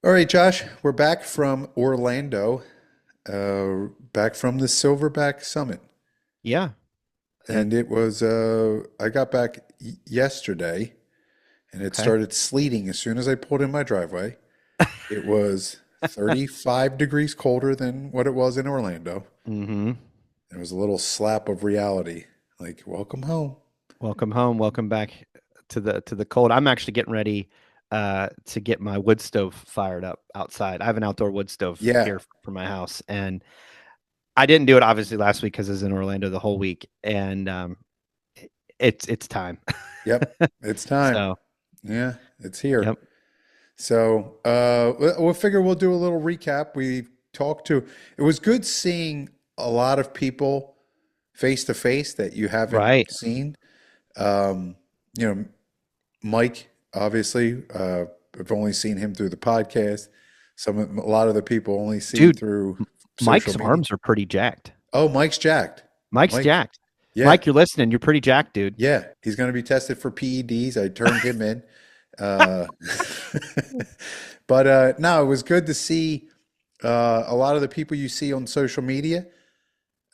All right, Josh, we're back from Orlando, back from the Silverback Summit. Yeah. And And I got back yesterday and it okay. started sleeting as soon as I pulled in my driveway. It was 35 degrees colder than what it was in Orlando. hmm It was a little slap of reality, like, welcome home. Welcome home. Welcome back to the cold. I'm actually getting ready to get my wood stove fired up outside. I have an outdoor wood stove Yeah, here for my house, and I didn't do it obviously last week because I was in Orlando the whole week, and it's time. yep, it's time. So, Yeah, it's here. yep. So we'll figure we'll do a little recap. We talked to, it was good seeing a lot of people face to face that you haven't Right. seen. Um, you know, Mike, obviously, I've only seen him through the podcast. A lot of the people only see Dude, through social Mike's media. arms are pretty jacked. Oh, Mike's jacked. Mike's Mike, jacked. yeah, Mike, you're listening. You're pretty jacked, dude. yeah, he's going to be tested for PEDs. I turned him in. Uh, but no, it was good to see a lot of the people you see on social media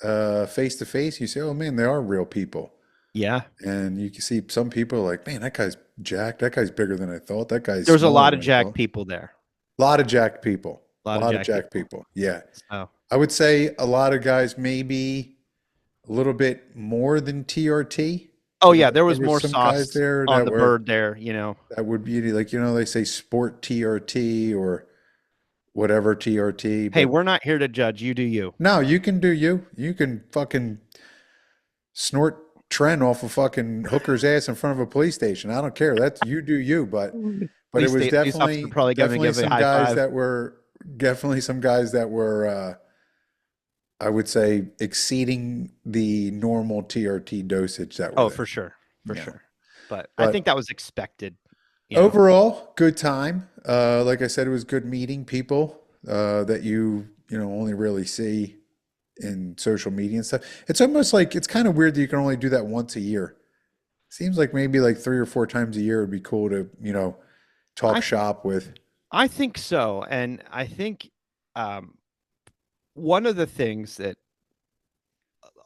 face to face. You say, oh man, they are real people. Yeah. And you can see some people like, man, that guy's jacked. That guy's bigger than I thought. That guy's There's a smaller lot than of I jacked thought. people there. A lot of jacked people. A A lot of lot of jacked jacked people. people. Yeah. So, I would say a lot of guys maybe a little bit more than TRT. oh yeah, there There was were more some guys sauce there on the bird there, you know. that would be like, they say sport TRT or whatever TRT, Hey, but we're not here to judge. You do you. no, you can do you. You can fucking snort Tren off a fucking hooker's ass in front of a police station. I don't care. That's you do you, but it was Police officer probably going to definitely give a some high guys five. that were definitely some guys that were I would say exceeding the normal TRT dosage that were Oh, there. for sure, for You know. sure. But I think But that was expected. You know. overall, good time. Like I said, it was good meeting people that you only really see in social media and stuff. It's almost like it's kind of weird that you can only do that once a year. Seems like maybe like 3 or 4 times a year would be cool to, talk I th- shop with. I think so, and I think um, one of the things that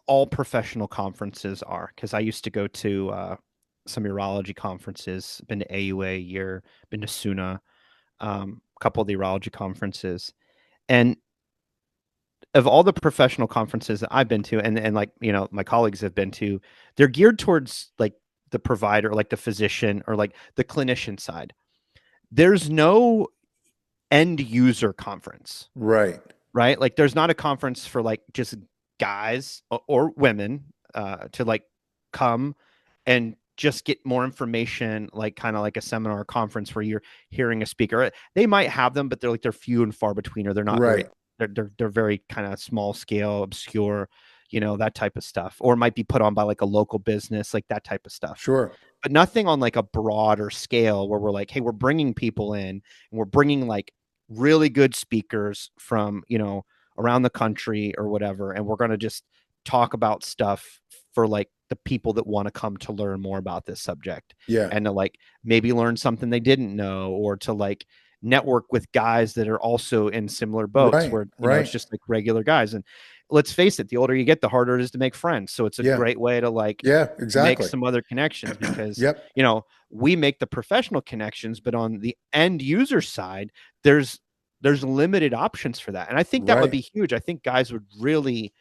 all professional conferences are, because I used to go to some urology conferences, been to AUA a year, been to SUNA, a couple of the urology conferences, and of all the professional conferences that I've been to, and like my colleagues have been to, they're geared towards like the provider, like the physician, or like the clinician side. There's no end user conference, Right. right? Like there's not a conference for like just guys or women to like come and just get more information, like kind of like a seminar conference where you're hearing a speaker. They might have them, but they're few and far between, or they're not very Right. they're very kind of small scale, obscure, that type of stuff, or it might be put on by like a local business, like that type of stuff. Sure. But nothing on like a broader scale where we're like, hey, we're bringing people in and we're bringing like really good speakers from around the country or whatever, and we're going to just talk about stuff for like the people that want to come to learn more about this subject, Yeah. and to like maybe learn something they didn't know, or to like network with guys that are also in similar boats Right. where it's Right. just like regular guys. And let's face it, the older you get, the harder it is to make friends, so it's a Yeah. great way to like Yeah. make Exactly. some other connections, because Yep. we make the professional connections, but on the end user side, there's limited options for that. And I think that would Right. be huge. I think guys would really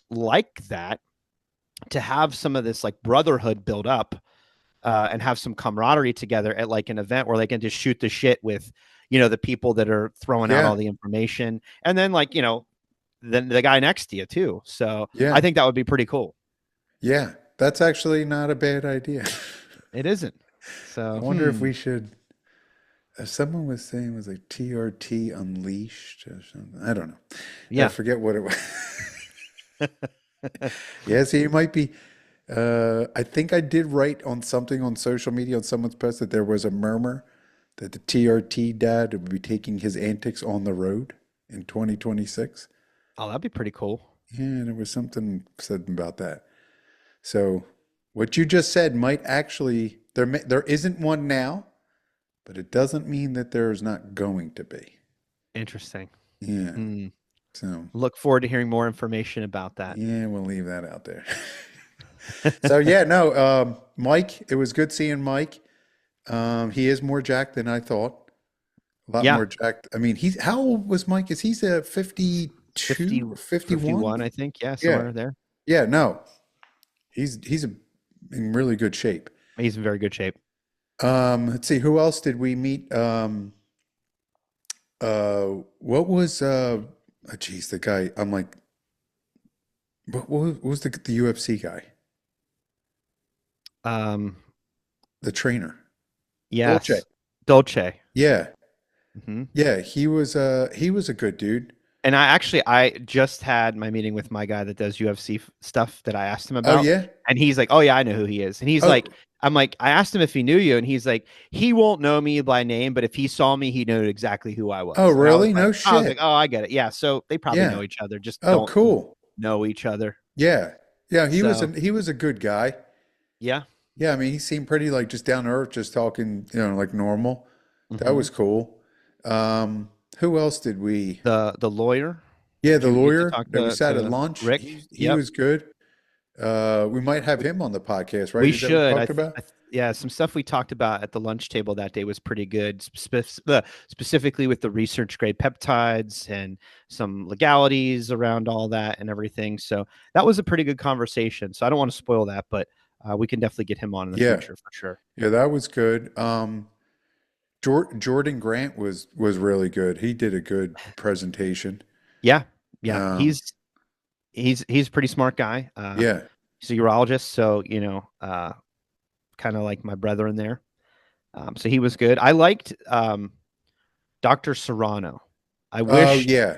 like that, to have some of this like brotherhood build up, and have some camaraderie together at like an event where they can just shoot the shit with the people that are throwing out Yeah. all the information, and then like then the guy next to you too. So I Yeah. think that would be pretty cool. Yeah. That's actually not a bad idea. It isn't. I So wonder if we should. Someone was saying it was like TRT Unleashed or something. I don't know. I yeah. forget what it was. Yeah, so you might be. I think I did write on something on social media on someone's post that there was a murmur that the TRT dad would be taking his antics on the road in 2026. Oh, that'd be pretty cool. Yeah, there was something said about that. So what you just said might actually there isn't one now, but it doesn't mean that there is not going to be. Interesting. Yeah. Hmm. So, Look forward to hearing more information about that. yeah, we'll leave that out there. So, yeah, no, Mike, it was good seeing Mike. He is more jacked than I thought. A lot Yeah, more jacked. I mean, he's how old was Mike? Is he's a 50, 52 or 51? 51, I think. Yeah, Yeah. somewhere there. Yeah, no. In really good shape. He's in very good shape. Let's see, who else did we meet? What was geez, the guy, I'm like, what was the UFC guy? Um, The trainer. Dolce. yes, Dolce. Yeah. Hmm. Yeah, he was a good dude. And I just had my meeting with my guy that does UFC stuff that I asked him Oh about, yeah? and he's like, "Oh yeah, I know who he is." And he's like, Oh, "I'm like, I asked him if he knew you, and he's like, he won't know me by name, but if he saw me, he knew exactly who I oh was." And really? No I was like, shit. "Oh, I get it. Yeah, so they probably Yeah. know each other, just Oh, don't cool. know each other." Yeah. Yeah, So he was a good guy. yeah, Yeah, I mean, he seemed pretty like just down to earth, just talking, like normal. That hmm was cool. Who else did we? the lawyer. Yeah, Did the you get to lawyer talk that we sat at to lunch. Rick? He Yep. was good. We might have him on the podcast, right? We Is that what we should. talked about? Yeah, some stuff we talked about at the lunch table that day was pretty good, specifically with the research grade peptides and some legalities around all that and everything. So that was a pretty good conversation. So I don't want to spoil that, but we can definitely get him on in the Yeah, future for sure. yeah, that was good. Jordan Grant was really good. He did a good presentation. Yeah, yeah, Um, he's a pretty smart guy. yeah, He's a urologist, so kind of like my brother in there. So he was good. I liked Dr. Serrano. I oh wish yeah,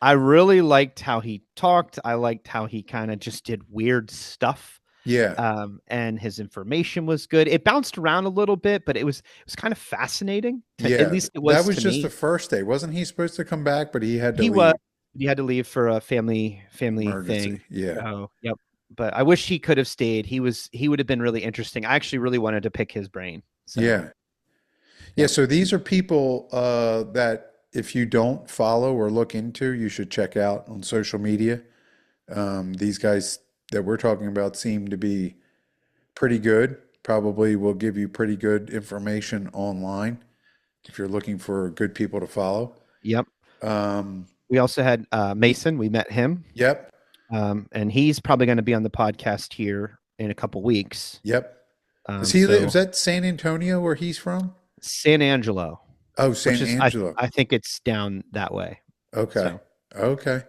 I really liked how he talked. I liked how he kind of just did weird stuff. yeah, And his information was good. It bounced around a little bit, but it was kind of fascinating. At yeah. least it That was was to just me. the first day. Wasn't he supposed to come back? But he had to He was leave. he had to leave for a family thing. Emergency. Yeah, Oh, yep. But I wish he could have stayed. He would have been really interesting. I actually really wanted to pick his brain. So yeah, yeah. yep. So these are people that if you don't follow or look into, you should check out on social media. These guys that we're talking about seem to be pretty good. Probably will give you pretty good information online if you're looking for good people to follow. Yep. Um, We also had Mason. We met him. yep, And he's probably going to be on the podcast here in a couple weeks. yep. Was So that San Antonio where he's from? San Angelo, Oh, which San is Angelo. I think it's down that way. Okay. So Okay.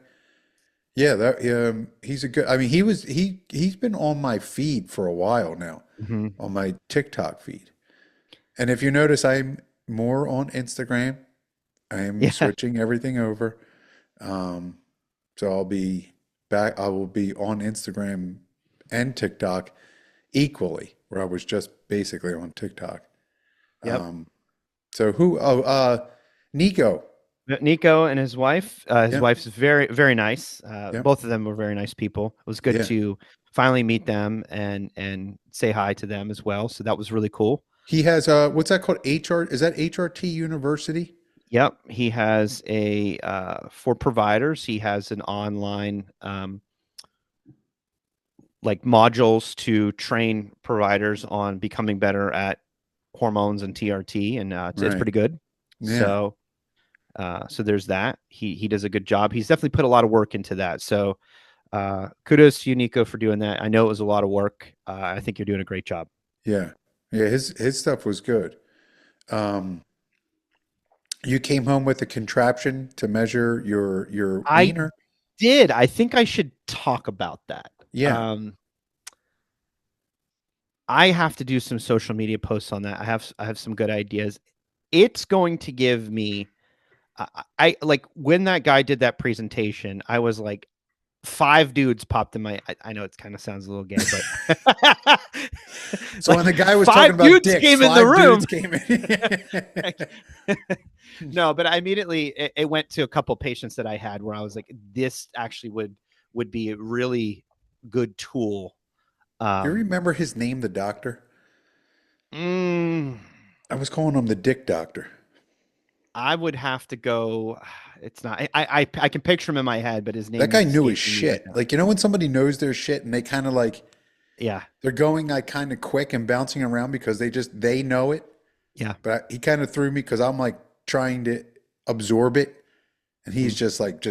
Yeah, that he's a good. I mean, he's been on my feed for a while now, mhm. on my TikTok feed. And if you notice, I'm more on Instagram. I am Yeah, switching everything over. Um, so I'll be back. I will be on Instagram and TikTok equally, where I was just basically on TikTok. yep. Um, so who? Oh, Nico. Nico and his wife. His Yep. wife's very very nice. Yep. Both of them were very nice people. It was good Yeah. to finally meet them and say hi to them as well. So that was really cool. He has what's that called? HR? Is that HRT University? Yep, he has a for providers. He has an online like modules to train providers on becoming better at hormones and TRT, and it's Right. pretty good. Yeah. So there's that. He does a good job. He's definitely put a lot of work into that. So kudos to you, Nico, for doing that. I know it was a lot of work. I think you're doing a great job. Yeah. Yeah. His stuff was good. Um, you came home with a contraption to measure your I wiener. did. I think I should talk about that. Yeah. Um, I have to do some social media posts on that. I have some good ideas. It's going to give me I like when that guy did that presentation, I was like, five dudes popped in my. I know it kind of sounds a little gay, but So when like the guy was talking five about dudes dicks, came in the five room. dudes came in. No, but I immediately it went to a couple patients that I had where I was like, this actually would be a really good tool. You Um, remember his name, the doctor? mm, I was calling him the dick doctor. I would have to go. It's not. I can picture him in my head, but his That name guy is knew his escaping me right shit. now. Like, you know, when somebody knows their shit and they kind of like, Yeah, they're going like kind of quick and bouncing around because they know it. yeah. But he kind of threw me because I'm like trying to absorb it. And he's Mhm. just like,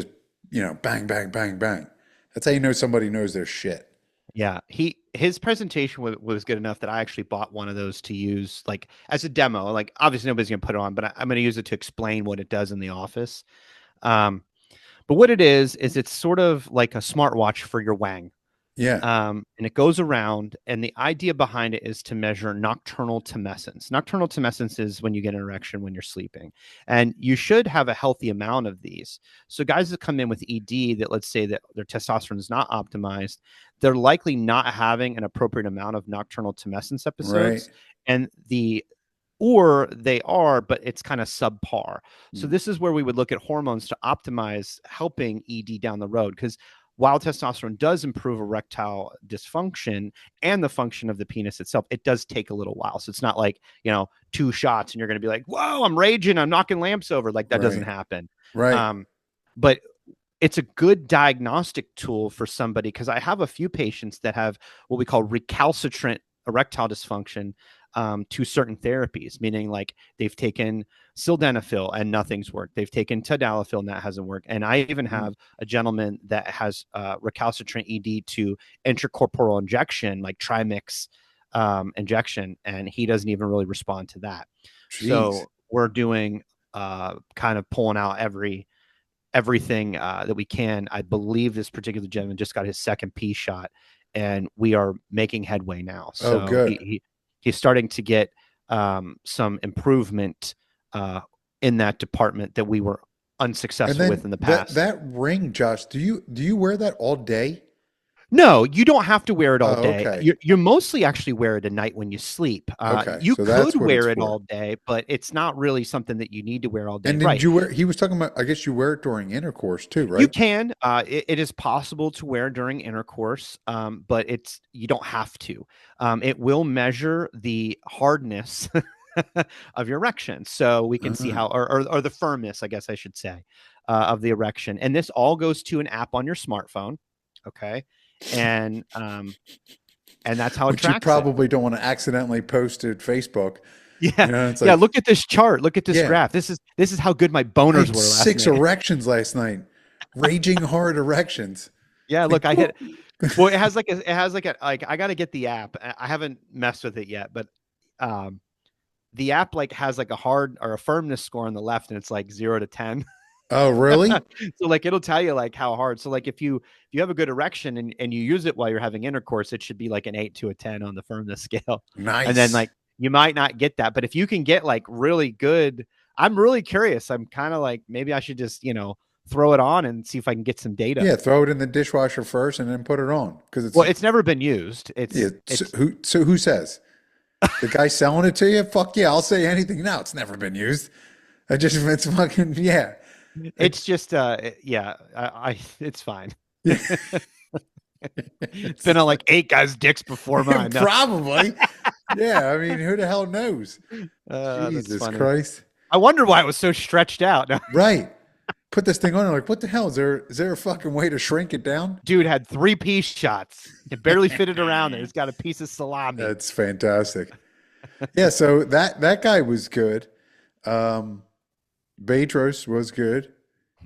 bang, bang, bang, bang. That's how you know somebody knows their shit. Yeah, his presentation was good enough that I actually bought one of those to use like as a demo. Like obviously nobody's gonna put it on, but I'm gonna use it to explain what it does in the office. Um, but what it is it's sort of like a smartwatch for your wang. Yeah. And it goes around, and the idea behind it is to measure nocturnal tumescence. Nocturnal tumescence is when you get an erection when you're sleeping, and you should have a healthy amount of these. So guys that come in with ED that, let's say that their testosterone is not optimized, they're likely not having an appropriate amount of nocturnal tumescence Right. episodes, and the or they are, but it's kind of subpar. So Mm. this is where we would look at hormones to optimize helping ED down the road. Because while testosterone does improve erectile dysfunction and the function of the penis itself, it does take a little while. So it's not like, 2 shots and you're going to be like, whoa, I'm raging, I'm knocking lamps over. Like that doesn't Right. happen. Right. Um, but it's a good diagnostic tool for somebody because I have a few patients that have what we call recalcitrant erectile dysfunction to certain therapies, meaning like they've taken sildenafil and nothing's worked. They've taken tadalafil and that hasn't worked. And I even Mm. have a gentleman that has recalcitrant ED to intracorporeal injection, like trimix injection, and he doesn't even really respond to that. Jeez. So we're doing kind of pulling out everything that we can. I believe this particular gentleman just got his second P shot, and we are making headway now. Oh, So good. he's starting to get some improvement in that department that we were And unsuccessful with then in the that past. that ring, Josh, do you wear that all day? No, you don't have to wear it all Oh, day. okay. You mostly actually wear it at night when you sleep. Okay. You So that's could what it's wear it for. all day, but it's not really something that you need to wear all day. And then Right. you wear, he was talking about, I guess you wear it during intercourse too, You right? can. It is possible to wear during intercourse, but you don't have to. It will measure the hardness of your erection, so we can see Uh, how, or the firmness, I guess I should say, of the erection. And this all goes to an app on your smartphone, okay, and um, and that's how it which you tracks it. probably don't want to accidentally post to Facebook. Yeah, It's yeah. like, Look at this chart. Look at this yeah, graph. This is how good my I boners had were last six night. erections last night, raging hard erections. Yeah, Like, look, I hit. Well, it has like I got to get the app. I haven't messed with it yet, but um the app like has like a hard or a firmness score on the left and it's like 0 to 10. oh, really? So like it'll tell you like how hard. So like if you have a good erection and you use it while you're having intercourse, it should be like an 8 to a 10 on the firmness scale. And then Nice. like you might not get that, but if you can get like really good, I'm really curious. I'm kind of like maybe I should just, throw it on and see if I can get some data. Yeah, throw it in the dishwasher first and then put it on because Well, it's never been used. yeah. It's So it's who says the guy selling it to you? Fuck yeah, I'll say anything now. It's never been used. I just it's fucking yeah. It, It's just yeah, it's fine. yeah. It's been It's on like 8 guys' dicks before mine. No. probably. Yeah, I mean, who the hell knows? That's Jesus funny. Christ. I wonder why it was so stretched out. No. Right. Put this thing on. Like, what the hell? Is there a fucking way to shrink it down? Dude had 3 piece shots. It barely fitted around there. It's got a piece of salami. That's fantastic. Yeah, so that guy was good. Um, Bedros was good.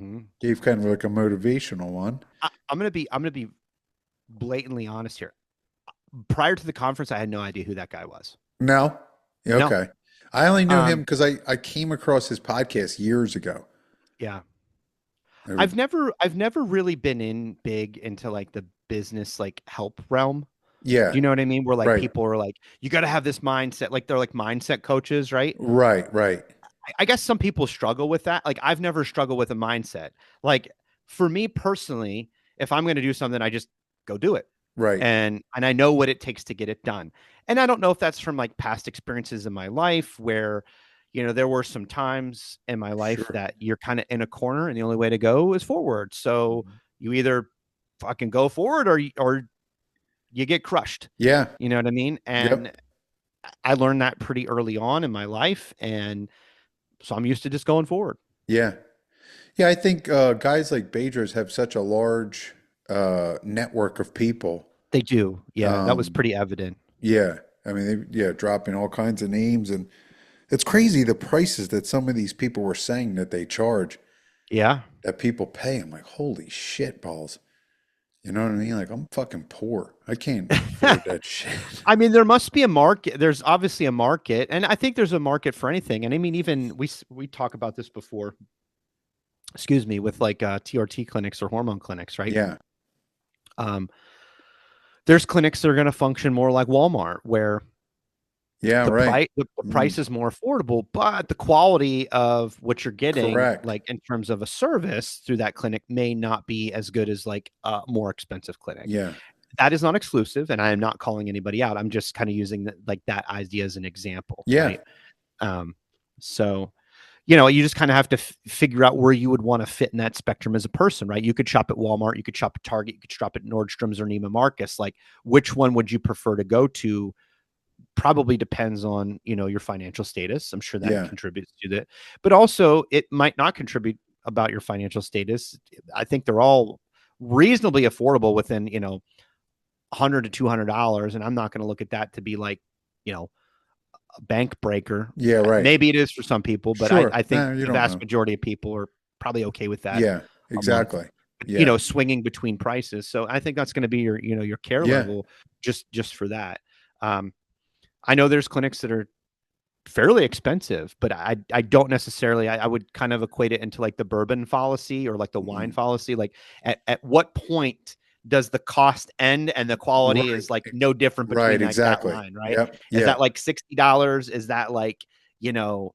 Mhm. Gave kind of like a motivational one. I'm gonna be blatantly honest here. Prior to the conference, I had no idea who that guy was. No? Yeah, No. okay. I only knew him Um, because I came across his podcast years ago. yeah. I would- I've never really been in big into like the business like help realm. Do yeah, you know what I mean? Where like right, people are like, you got to have this mindset. Like they're like mindset coaches, right? right, right, I guess some people struggle with that. Like I've never struggled with a mindset. Like for me personally, if I'm going to do something, I just go do it. right. And I know what it takes to get it done. And I don't know if that's from like past experiences in my life where, there were some times in my life Sure. that you're kind of in a corner and the only way to go is forward. So Mhm. you either fucking go forward or you get crushed. Yeah, You know what I mean? And yep. I learned that pretty early on in my life, and so I'm used to just going forward. Yeah. Yeah, I think guys like Badgers have such a large network of people. They do. Yeah, that was Um, pretty evident. yeah. I mean, yeah, dropping all kinds of names. And it's crazy the prices that some of these people were saying that they charge, Yeah. that people pay. I'm like, holy shit balls. You know what I mean? Like, I'm fucking poor. I can't afford that shit. I mean, there must be a market. There's obviously a market, and I think there's a market for anything. And I mean, even we talk about this before. Excuse me, with like TRT clinics or hormone clinics, right? Yeah. Um, there's clinics that are going to function more like Walmart, where Yeah, right. the price Mm, is more affordable, but the quality of what you're getting, correct. like in terms of a service through that clinic, may not be as good as like a more expensive clinic. Yeah. That is not exclusive, and I am not calling anybody out. I'm just kind of using like that idea as an example, Yeah. right? Um, so you know, you just kind of have to figure out where you would want to fit in that spectrum as a person, right? You could shop at Walmart, you could shop at Target, you could shop at Nordstrom's or Neiman Marcus. Like, which one would you prefer to go to? Probably depends on, you know, your financial status. I'm sure that Yeah. contributes to that, but also it might not contribute about your financial status. I think they're all reasonably affordable within, you know, 100 to $200, and I'm not going to look at that to be like, you know, a bank breaker. Yeah, right. Maybe it is for some people, but Sure. I think No, you the don't vast know. majority of people are probably okay with that Yeah, a month. exactly. You Yeah. know, swinging between prices. So I think that's going to be your, you know, your care Yeah. level just for that. Um, I know there's clinics that are fairly expensive, but I don't necessarily. I would kind of equate it into like the bourbon fallacy or like the wine Mhm. fallacy. Like at what point does the cost end and the quality Right. is like no different between Right, like that exactly. line, right? Yep. Is Yeah. that like $60? Is that like, you know,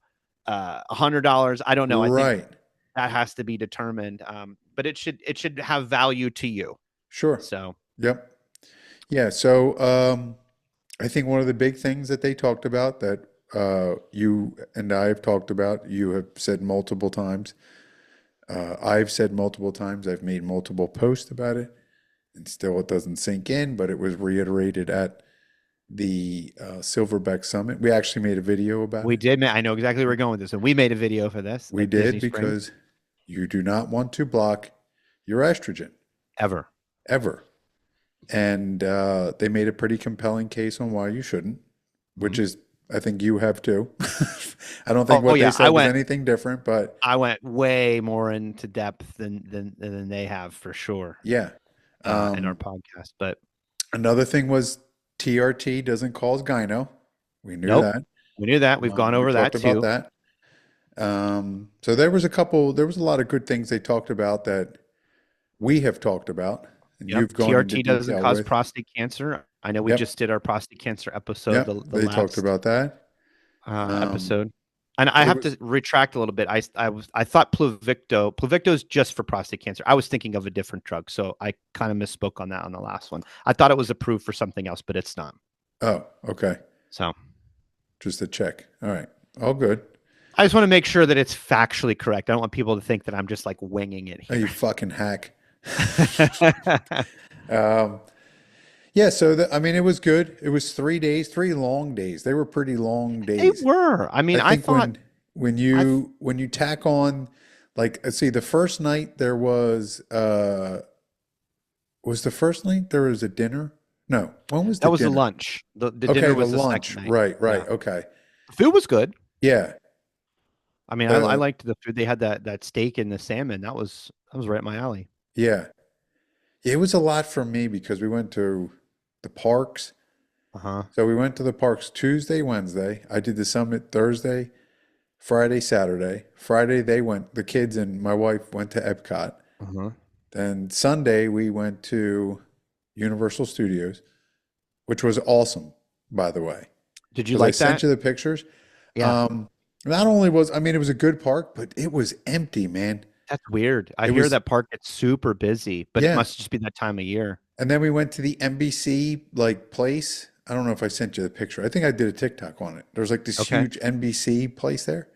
$100? I don't know. I think Right. that has to be determined. But it should have value to you. Sure. So Yep. Yeah. So, I think one of the big things that they talked about that you and I have talked about, you have said multiple times, I've said multiple times, I've made multiple posts about it, and still it doesn't sink in, but it was reiterated at the Silverback Summit. We actually made a video about we it. did. I know exactly where we're going with this, and we made a video for this We at did Disney Springs. because you do not want to block your estrogen Ever. ever. And they made a pretty compelling case on why you shouldn't, which Mhm. is, I think you have too. I don't think Oh what they yeah, I said was went anything different, but I went way more into depth than they have for sure yeah. in our Um, podcast. But Another thing was TRT doesn't cause gyno. We knew nope, that. we knew that. We've gone We over that talked about too. that. So there was a lot of good things they talked about that we have talked about and Yep, you've gone into TRT doesn't detail cause with. prostate cancer. I know we just Yep. did our prostate cancer episode, Yep. the They talked last about that. Um, episode. And I it have was, to retract a little bit. I thought Pluvicto is just for prostate cancer. I was thinking of a different drug, so I kind of misspoke on that on the last one. I thought it was approved for something else, but it's not. oh, okay. So Just a check. All right. All good. I just want to make sure that it's factually correct. I don't want people to think that I'm just like winging it Oh, you here. fucking hack. Um, yeah, so I mean, it was good. It was 3 days, 3 long days. They were pretty long They days. were. I mean, I I think thought I when you tack on, like, let's see, the first night there was the first night there was a dinner? No, when was the that was the dinner? lunch. The Okay, dinner the was the second lunch. night. Right, right. Yeah, Okay. the food was good. Yeah. I mean, I The liked the food. They had that steak and the salmon. That was right up my alley. yeah. It was a lot for me because we went to the parks. Uh huh. So we went to the parks Tuesday, Wednesday. I did the summit Thursday, Friday, Saturday. Friday the kids and my wife went to Epcot. Uh huh. Then Sunday we went to Universal Studios, which was awesome, by the way, Did you because I like sent that? you the pictures. Yeah, Um, Not only was, I mean, it was a good park, but it was empty, man. that's weird. I It hear was, that park gets super busy, but it yeah. must just be that time of year. And then we went to the NBC like place. I don't know if I sent you the picture. I think I did a TikTok on it. There's like this Okay. huge NBC place there,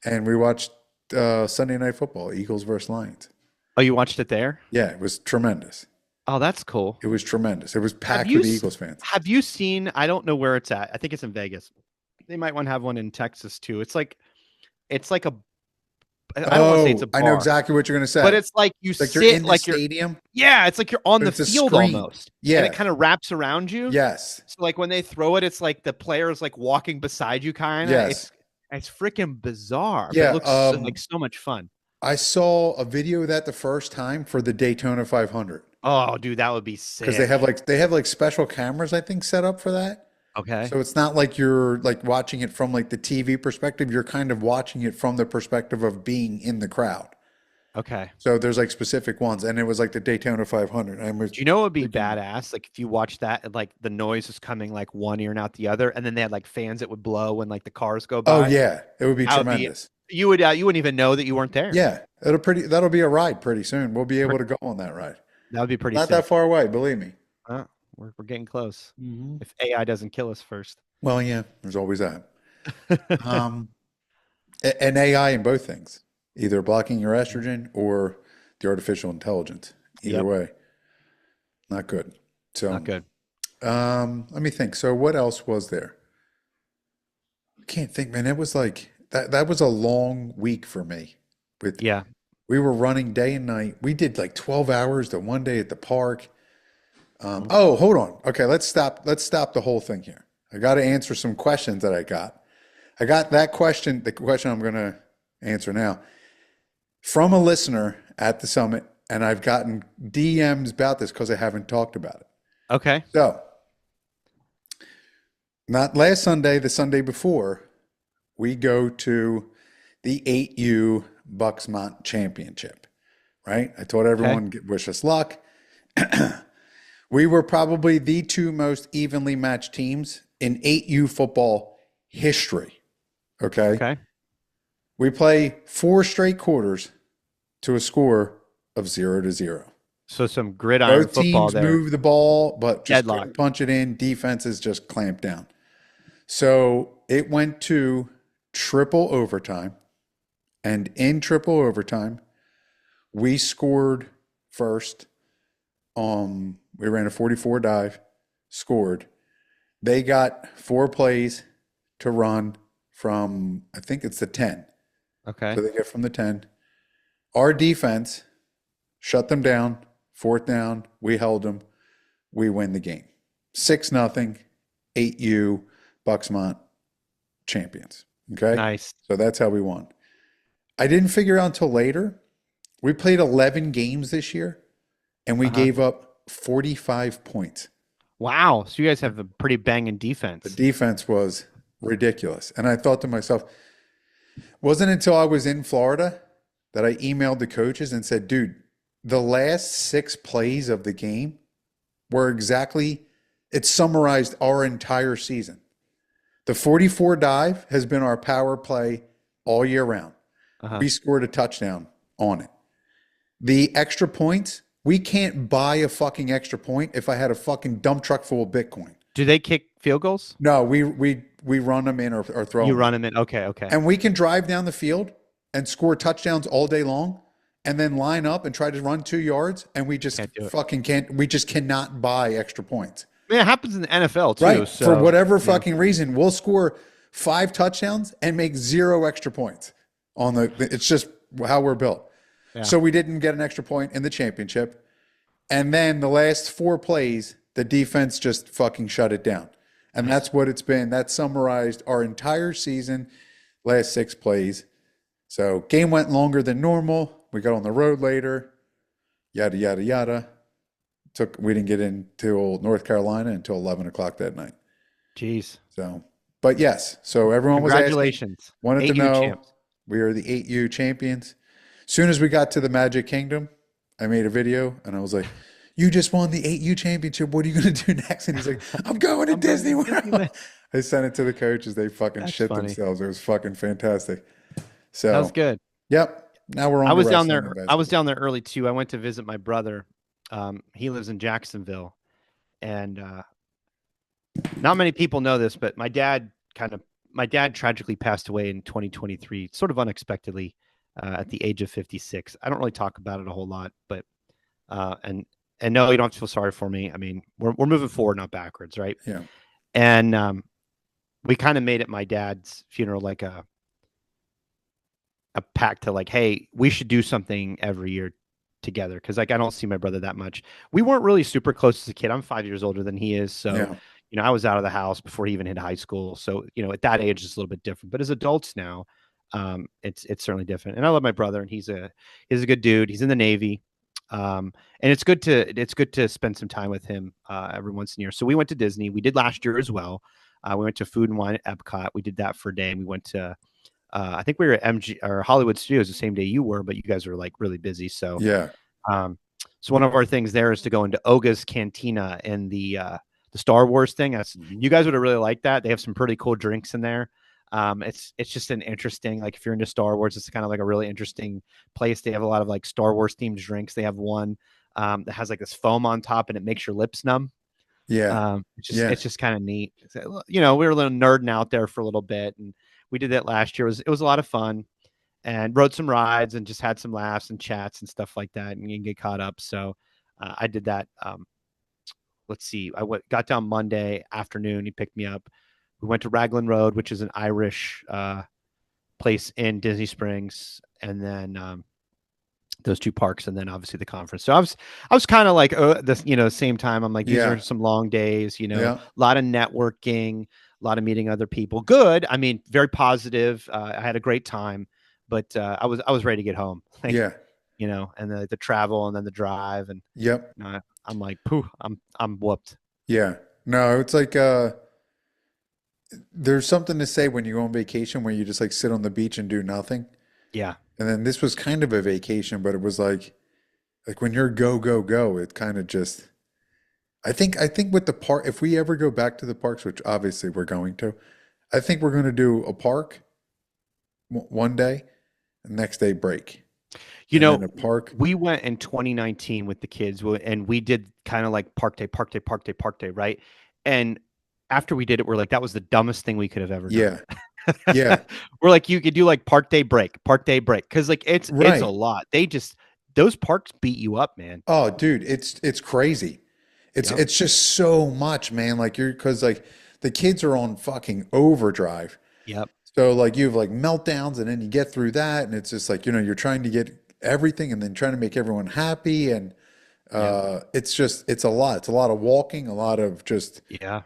and we watched Sunday Night Football, Eagles versus Lions. Oh, you watched it there? Yeah, it was tremendous. Oh, that's cool. It was tremendous. It was Have packed you with s- Eagles fans. have you seen? I don't know where it's at. I think it's in Vegas. They might want to have one in Texas too. It's like a I don't want to say it's a Oh, I know bar, exactly what you're going to but say. it's like you Like you're sit in the like you're stadium, yeah, it's like you're on but the it's a field screen. almost. And it Yeah. kind of wraps around you. Yes. So like when they throw it, it's like the player's like walking beside you kind of. Yes. It's freaking bizarre, but it Yeah. looks like so much fun. I saw a video of that the first time for the Daytona 500 Oh, dude, that would be because they have sick. like special cameras I think set up for that. Okay. So it's not like you're like watching it from like the TV perspective. You're kind of watching it from the perspective of being in the crowd. Okay. So there's like specific ones, and it was like the Daytona 500. I was Do you know what would be freaking. badass? Like if you watch that and like the noise is coming like one ear and out the other, and then they had like fans that would blow when like the cars go Oh by. yeah, it would be That would be tremendous. you wouldn't even know that you weren't there. Yeah, that'll be a ride pretty soon. We'll be able to go on that ride. That would be pretty Not that sick. far away, believe me. We're getting close. Hmm. If AI doesn't kill us first. Well, yeah, there's always that. Um, and AI in both things, either blocking your estrogen or the artificial intelligence. Either Yep. way, not good. Not So, good. let me think. So, what else was there? I can't think, man. It was like that was a long week for me. With Yeah. We were running day and night. We did like 12 hours the one day at the park. Mhm. Oh, hold on. Okay, let's stop. Let's stop the whole thing here. I got to answer some questions that I got. I got that question, the question I'm going to answer now, from a listener at the summit, and I've gotten DMs about this because I haven't talked about it. Okay. So, not last Sunday, the Sunday before, we go to the 8U Bucksmont Championship, right? I told Okay. everyone, wish us luck. We were probably the two most evenly matched teams in 8U football history. Okay. Okay. We play four straight quarters to a score of 0-0. So some gridiron Both football teams there. move the ball, but just Deadlock. couldn't punch it in. Defenses just clamped down. So it went to triple overtime. And in triple overtime, we scored first. We ran a 44 dive, scored. They got 4 plays to run from, I think it's the 10. Okay. So they get from the 10. Our defense shut them down, fourth down. We held them. We win the game. 6-0, 8U, Bucksmont champions. Okay. Nice. So that's how we won. I didn't figure out until later. We played 11 games this year and we Uh-huh. gave up 45 points. Wow. So you guys have a pretty banging The defense. defense was ridiculous. And I thought to myself, wasn't until I was in Florida that I emailed the coaches and said, dude, the last 6 plays of the game were exactly, it summarized our entire season. The 44 dive has been our power play all year round. Uh-huh. We scored a touchdown on it. The extra points, we can't buy a fucking extra point if I had a fucking dump truck full of Bitcoin. Do they kick field goals? No, we run them in or throw You them in. run them in. Okay. Okay. And we can drive down the field and score touchdowns all day long and then line up and try to run 2 yards and we just Can't do it. fucking can't, we just cannot buy extra points. I mean, it happens in the NFL too. Right. For So whatever yeah. fucking reason, we'll score 5 touchdowns and make 0 extra points on it's just how we're built. Yeah. So we didn't get an extra point in the championship. And then the last 4 plays, the defense just fucking shut it down. And that's what it's been. That summarized our entire season, last 6 plays. So game went longer than normal. We got on the road later, yada, yada, yada. We didn't get into North Carolina until 11 o'clock that night. Jeez. So, but yes. So everyone was asking, Congratulations. wanted to 8U know, champs. we are the 8U champions. Soon as we got to the Magic Kingdom, I made a video and I was like, you just won the 8U championship. What are you going to do next? And he's like, I'm going to Disney World. Disneyland. I sent it to the coaches. They fucking That's shit funny. themselves. It was fucking fantastic. That So, was good. yep. Now we're on I to was down wrestling there. and I was basketball. down there early too. I went to visit my brother. He lives in Jacksonville, and not many people know this, but my dad tragically passed away in 2023, sort of unexpectedly, at the age of 56. I don't really talk about it a whole lot, but and And no, you don't have to feel sorry for me. I mean, we're moving forward, not backwards, right? Yeah. And we kind of made it my dad's funeral like a pact to like, hey, we should do something every year together because like I don't see my brother that much. We weren't really super close as a kid. I'm 5 years older than he is, so Yeah. I was out of the house before he even hit high school. So at that age, it's a little bit different. But as adults now, it's certainly different. And I love my brother, and he's a good dude. He's in the Navy. And it's good to spend some time with him every once in a year. So we went to Disney. We did last year as well. We went to Food and Wine at Epcot. We did that for a day. We went to I think we were at MG or Hollywood Studios the same day you were, but you guys were like really busy. Yeah. Um, so one of our things there is to go into Oga's Cantina and the Star Wars thing. Mhm. You guys would have really liked that. They have some pretty cool drinks in there. It's just an interesting, like if you're into Star Wars, it's kind of like a really interesting place. They have a lot of like Star Wars themed drinks. They have one that has like this foam on top and it makes your lips numb. Yeah. Yeah. It's just kind of neat. So, we were a little nerding out there for a little bit, and we did that last year. It was a lot of fun, and rode some rides and just had some laughs and chats and stuff like that, and you can get caught up. So I did that. Let's see, got down Monday afternoon. He picked me up. We went to Raglan Road, which is an Irish place in Disney Springs, and then those two parks, and then obviously the conference. So I was kind of like this, same time. I'm like, these are Yeah. some long days, a Yeah. lot of networking, a lot of meeting other people. Good. I mean, very positive. I had a great time, but I was ready to get home. Like, Yeah. and the travel and then the drive, and Yep. I'm like, pooh, I'm whooped. Yeah. No, it's like there's something to say when you go on vacation where you just like sit on the beach and do nothing. Yeah. And then this was kind of a vacation, but it was like when you're go, go, go, it kind of just I think with the park, if we ever go back to the parks, which obviously we're going to, I think we're going to do a park one day, and next day break, You and then know, a park. we went in 2019 with the kids, and we did kind of like park day, park day, park day, park day, right? And after we did it, we're like, that was the dumbest thing we could have ever done. Yeah. Yeah. We're like, you could do like park day break, because like it's a Right. lot. Those parks beat you up, man. Oh, dude, it's crazy. It's Yep, it's just so much, man. Like you're because like the kids are on fucking overdrive. yep, So like you have like meltdowns and then you get through that and it's just like, you're trying to get everything and then trying to make everyone happy and yep, it's a lot. It's a lot of walking, a lot of just, yeah.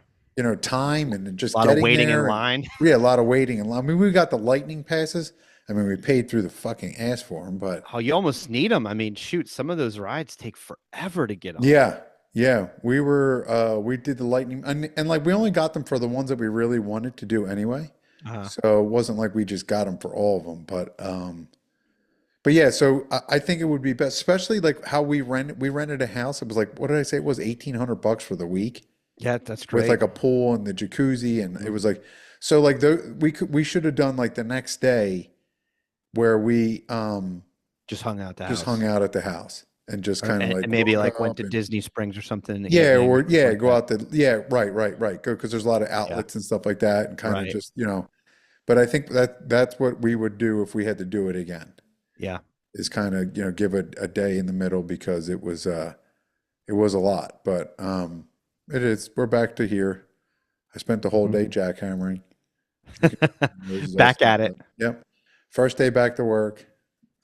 time and then A just lot of getting waiting in there and line. we had a lot of waiting and I mean we got the lightning passes. I mean we paid through the fucking ass for them, but Oh, you almost need them. I mean, shoot, some of those rides take forever to get on. yeah. Yeah, we did the lightning and like we only got them for the ones that we really wanted to do anyway. Uh, So it wasn't like we just got them for all of them, but yeah, so I think it would be best, especially like how we rented a house. It was like, what did I say? It was $1,800 for the week yeah, that's with great. like a pool and the jacuzzi, and it Mhm. was like, so like we should have done like the next day where we Just hung out the just hung house. out at the house and just kind of And like maybe woke like went up to and Disney Springs or something in the yeah, evening or or something yeah, like go that. out the yeah, right, go because there's a lot of Yeah, outlets and stuff like that, and kind of right. just But I think that's what we would do if we had to do it again. Yeah. Is kind of give a day in the middle because it was a lot, but it is. We're back to here. I spent the whole day Mhm. jackhammering. You can noses all Back at stuffed it. up. Yep. First day back to work.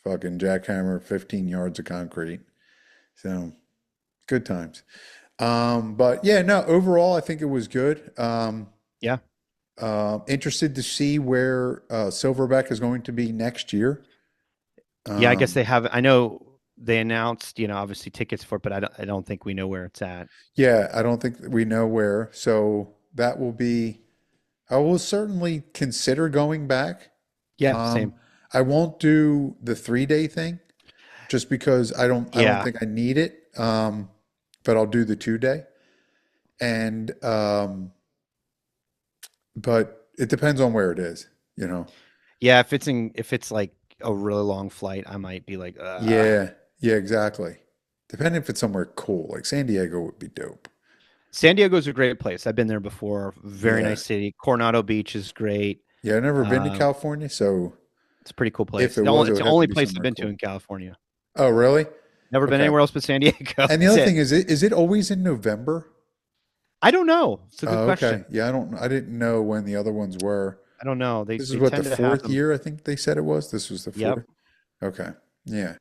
Fucking jackhammer, 15 yards of concrete. So good times. But yeah, no. Overall, I think it was good. Yeah. Interested to see where Silverback is going to be next year. Yeah, I guess Um, they have. I know they announced, obviously tickets for it, but I don't think we know where it's at. yeah, I don't think we know where. So that will be. I will certainly consider going back. Yeah, Um, same. I won't do the 3 day thing just because I don't Yeah. think I need it. But I'll do the 2 day. And but it depends on where it is, you know. Yeah, if it's like a really long flight, I might be like, Yeah, yeah, exactly. Depending if it's somewhere cool, like San Diego would be dope. San Diego's a great place. I've been there before. Very Yeah. nice city. Coronado Beach is great. Yeah, I've never been to Um, California, so it's a pretty cool if place. it was, it It's would the have to only be place I've somewhere been to cool. in California. Oh, really? Never been Okay. anywhere else but San Diego. And the That's other it. thing is it always in November? I don't know. It's a good Oh, okay. question. Yeah, I didn't know when the other ones were. I don't know. They This is they what, the tend to have fourth them. year I think they said it was. This was the Yep. fourth. Okay. Yeah.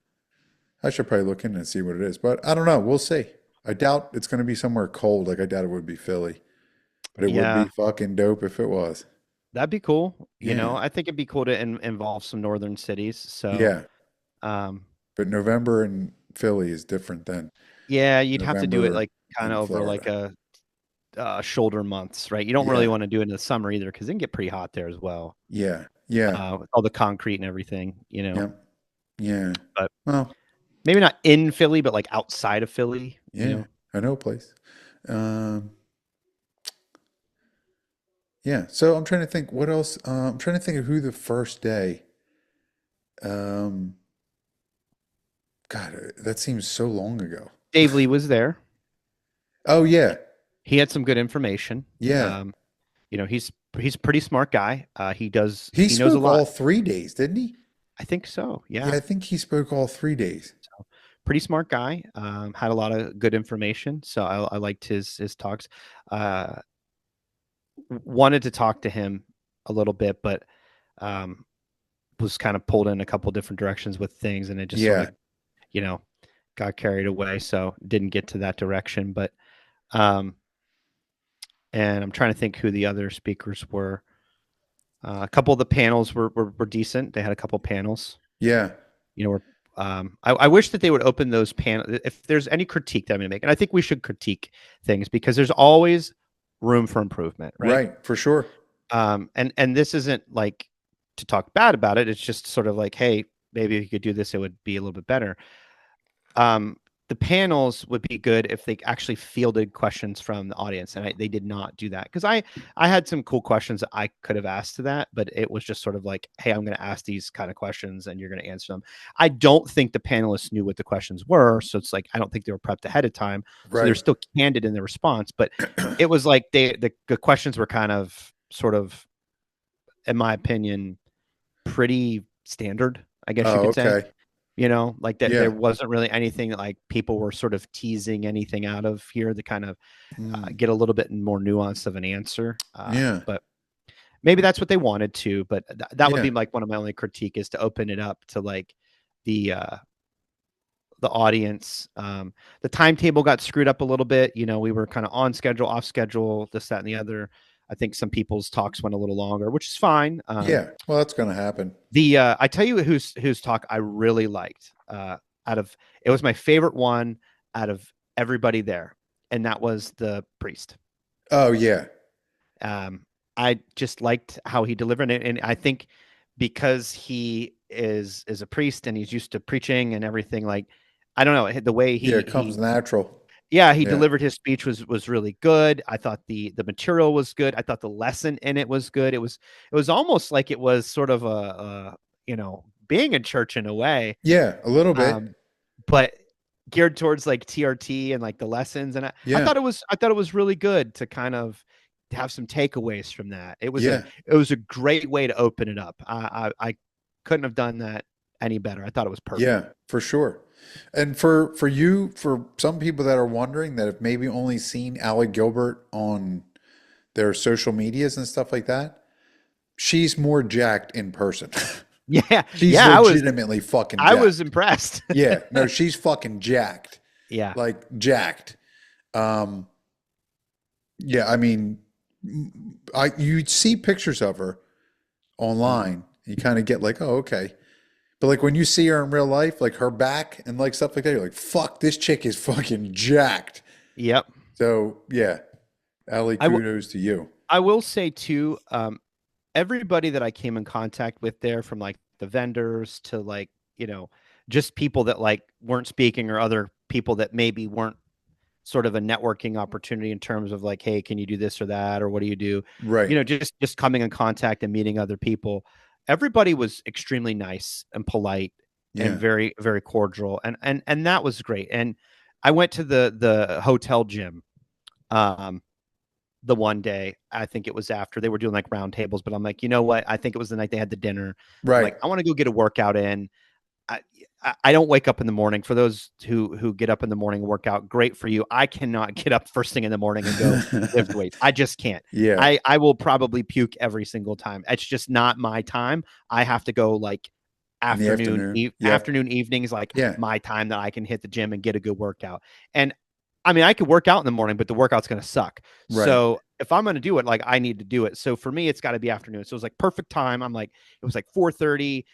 I should probably look in and see what it is, but I don't know. We'll see. I doubt it's going to be somewhere cold. Like I doubt it would be Philly, but it would be Yeah, fucking dope if it was. that'd be cool. Yeah. I think it'd be cool to involve some northern cities. So, Yeah. um, But November in Philly is different than yeah, you'd have to do it November like kind in of over like Florida. a shoulder months, right? You don't really Yeah. want to do it in the summer either because it can get pretty hot there as well. Yeah. Yeah. With all the concrete and everything. Yeah. Yeah. But Well, maybe not in Philly, but like outside of Philly. yeah. I know a place. Um, yeah. So I'm trying to think what else. I'm trying to think of who the first day. Um, God, that seems so long ago. Dave Lee was there. Oh yeah. He had some good information. Yeah. Um, he's a pretty smart guy. He He knows a spoke lot. all 3 days, didn't he? I think so. Yeah, Yeah. I think he spoke all 3 days. So pretty smart guy. Had a lot of good information. So I liked his talks. Uh, Wanted to talk to him a little bit, but um, was kind of pulled in a couple different directions with things, and it just sort of Yeah. you know got carried away. So didn't get to that direction. But um, and I'm trying to think who the other speakers were. A couple of the panels were decent. They had a couple panels. Yeah. Where I wish that they would open those panels. If there's any critique that I'm going to make, and I think we should critique things because there's always room for improvement, right? Right. For sure. And this isn't like to talk bad about it. It's just sort of like, hey, maybe if you could do this, it would be a little bit better. um, the panels would be good if they actually fielded questions from the audience, and they did not do that because I had some cool questions that I could have asked to that, but it was just sort of like, hey, I'm going to ask these kind of questions and you're going to answer them. I don't think the panelists knew what the questions were, so it's like I don't think they were prepped ahead of time, so they're Right. still candid in their response, but it was like the questions were kind of sort of, in my opinion, pretty standard, I guess you Oh, could say. okay. Like that there Yeah. wasn't really anything that like people were sort of teasing anything out of here to kind of Mm. get a little bit more nuance of an answer. Yeah. But maybe that's what they wanted to. But that would be Yeah. like one of my only critique is to open it up to like the uh, the audience. The timetable got screwed up a little bit. We were kind of on schedule, off schedule, this, that, and the other. I think some people's talks went a little longer, which is fine. Yeah. Well, that's going to happen. I tell you whose talk I really liked. Out of It was my favorite one out of everybody there, and that was the priest. Oh, yeah. I just liked how he delivered it, and I think because he is a priest and he's used to preaching and everything, like I don't know the way Yeah. he It comes he natural. yeah, he Yeah. delivered his speech was really good. I thought the material was good. I thought the lesson in it was good. It was almost like it was sort of being in church in a way, Yeah. A little bit. um, but geared towards like TRT and like the lessons. And Yeah. I thought it was really good to kind of have some takeaways from that. Yeah. It was a great way to open it up. I couldn't have done that any better. I thought it was perfect. Yeah. For sure. And for some people that are wondering that have maybe only seen Allie Gilbert on their social medias and stuff like that, she's more jacked in person. Yeah, She's yeah. legitimately fucking I was jacked. impressed. Yeah, no, she's fucking jacked. Yeah. Like jacked. Um, yeah, I mean, you see pictures of her online, you kind of get like, oh, okay. But like when you see her in real life, like her back and like stuff like that, you're like, fuck, this chick is fucking jacked. Yep. So yeah, Allie, I will. kudos to you. I will say too. Everybody that I came in contact with there, from like the vendors to like just people that like weren't speaking, or other people that maybe weren't sort of a networking opportunity in terms of like, hey, can you do this or that, or what do you do? Right. Just coming in contact and meeting other people. Everybody was extremely nice and polite and Yeah. very, very cordial, and that was great. And I went to the hotel gym the one day. I think it was after they were doing like round tables, but I'm like, you know what? I think it was the night they had the dinner. I'm Right. like, I want to go get a workout in. I I don't wake up in the morning. For those who get up in the morning and work out, great for you. I cannot get up first thing in the morning and go lift weights. I just can't. Yeah, I will probably puke every single time. It's just not my time. I have to go like in the afternoon. Yep. afternoon evenings, like Yeah. my time that I can hit the gym and get a good workout. And I mean, I could work out in the morning, but the workout's going to suck. Right. So if I'm going to do it, like I need to do it. So for me, it's got to be afternoon. So it was like perfect time. I'm like, it was like 4:30.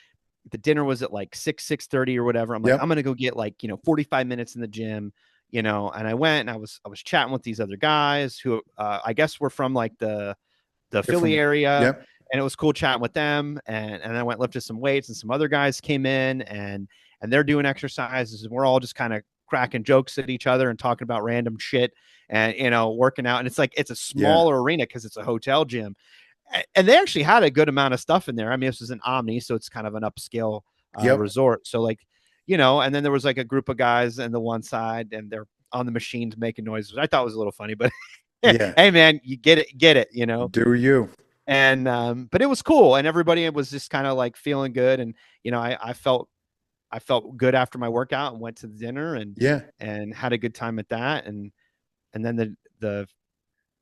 The dinner was at like 6:30 or whatever. I'm like, I'm Yep. gonna go get like 45 minutes in the gym, and I went and I was chatting with these other guys who I guess were from like the They're Philly from. area, Yep. and it was cool chatting with them. And I went lifted some weights, and some other guys came in and they're doing exercises, and we're all just kind of cracking jokes at each other and talking about random shit and working out. And it's like it's a Yeah. smaller arena because it's a hotel gym, and they actually had a good amount of stuff in there. I mean, this is an Omni, so it's kind of an upscale Yep. resort. So like, and then there was like a group of guys on the one side, and they're on the machines making noises, which I thought was a little funny. But Yeah. hey, man, you get it. Do you? And but it was cool, and everybody was just kind of like feeling good, and I felt good after my workout and went to the dinner Yeah. and had a good time at that, and then the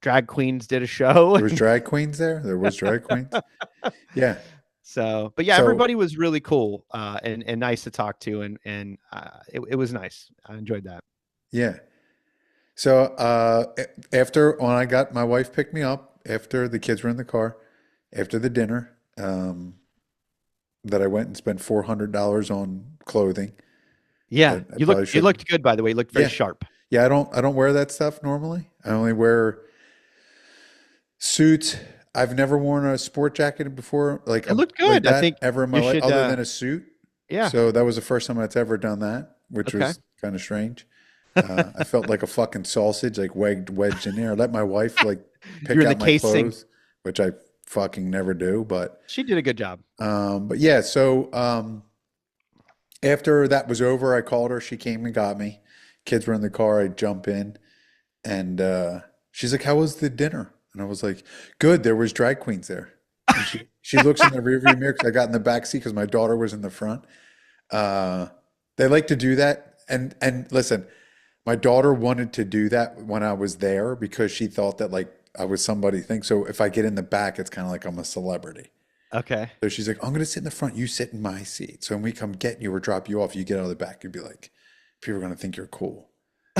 drag queens did a show. There was drag queens there. There was drag queens. Yeah. So, but yeah, So everybody was really cool and nice to talk to, and it was nice. I enjoyed that. yeah. So after when I got my wife picked me up after the kids were in the car after the dinner, that I went and spent $400 on clothing Yeah, that I probably you shouldn't. looked good, by the way. You looked very Yeah. sharp. Yeah. I don't wear that stuff normally. I only wear suits. I've never worn a sport jacket before, It looked like good. I that think ever in my you life, should. other than a suit. Yeah. So that was the first time that's ever done that, which Okay. was kind of strange. I felt like a fucking sausage, like wedged in there. I let my wife like You're pick in the out my casing. clothes, which I fucking never do. She did a good job. But yeah. So after that was over, I called her. She came and got me. Kids were in the car. I jump in, and she's like, "How was the dinner?" And I was like, "Good. There was drag queens there." And she looks in the rearview mirror because I got in the back seat because my daughter was in the front. Uh, they like to do that, and listen, my daughter wanted to do that when I was there because she thought that like I was somebody thing. So if I get in the back, it's kind of like I'm a celebrity. Okay. So she's like, I'm going to sit in the front. You sit in my seat. So when we come get you or drop you off, you get out of the back. You'd be like, people are going to think you're cool.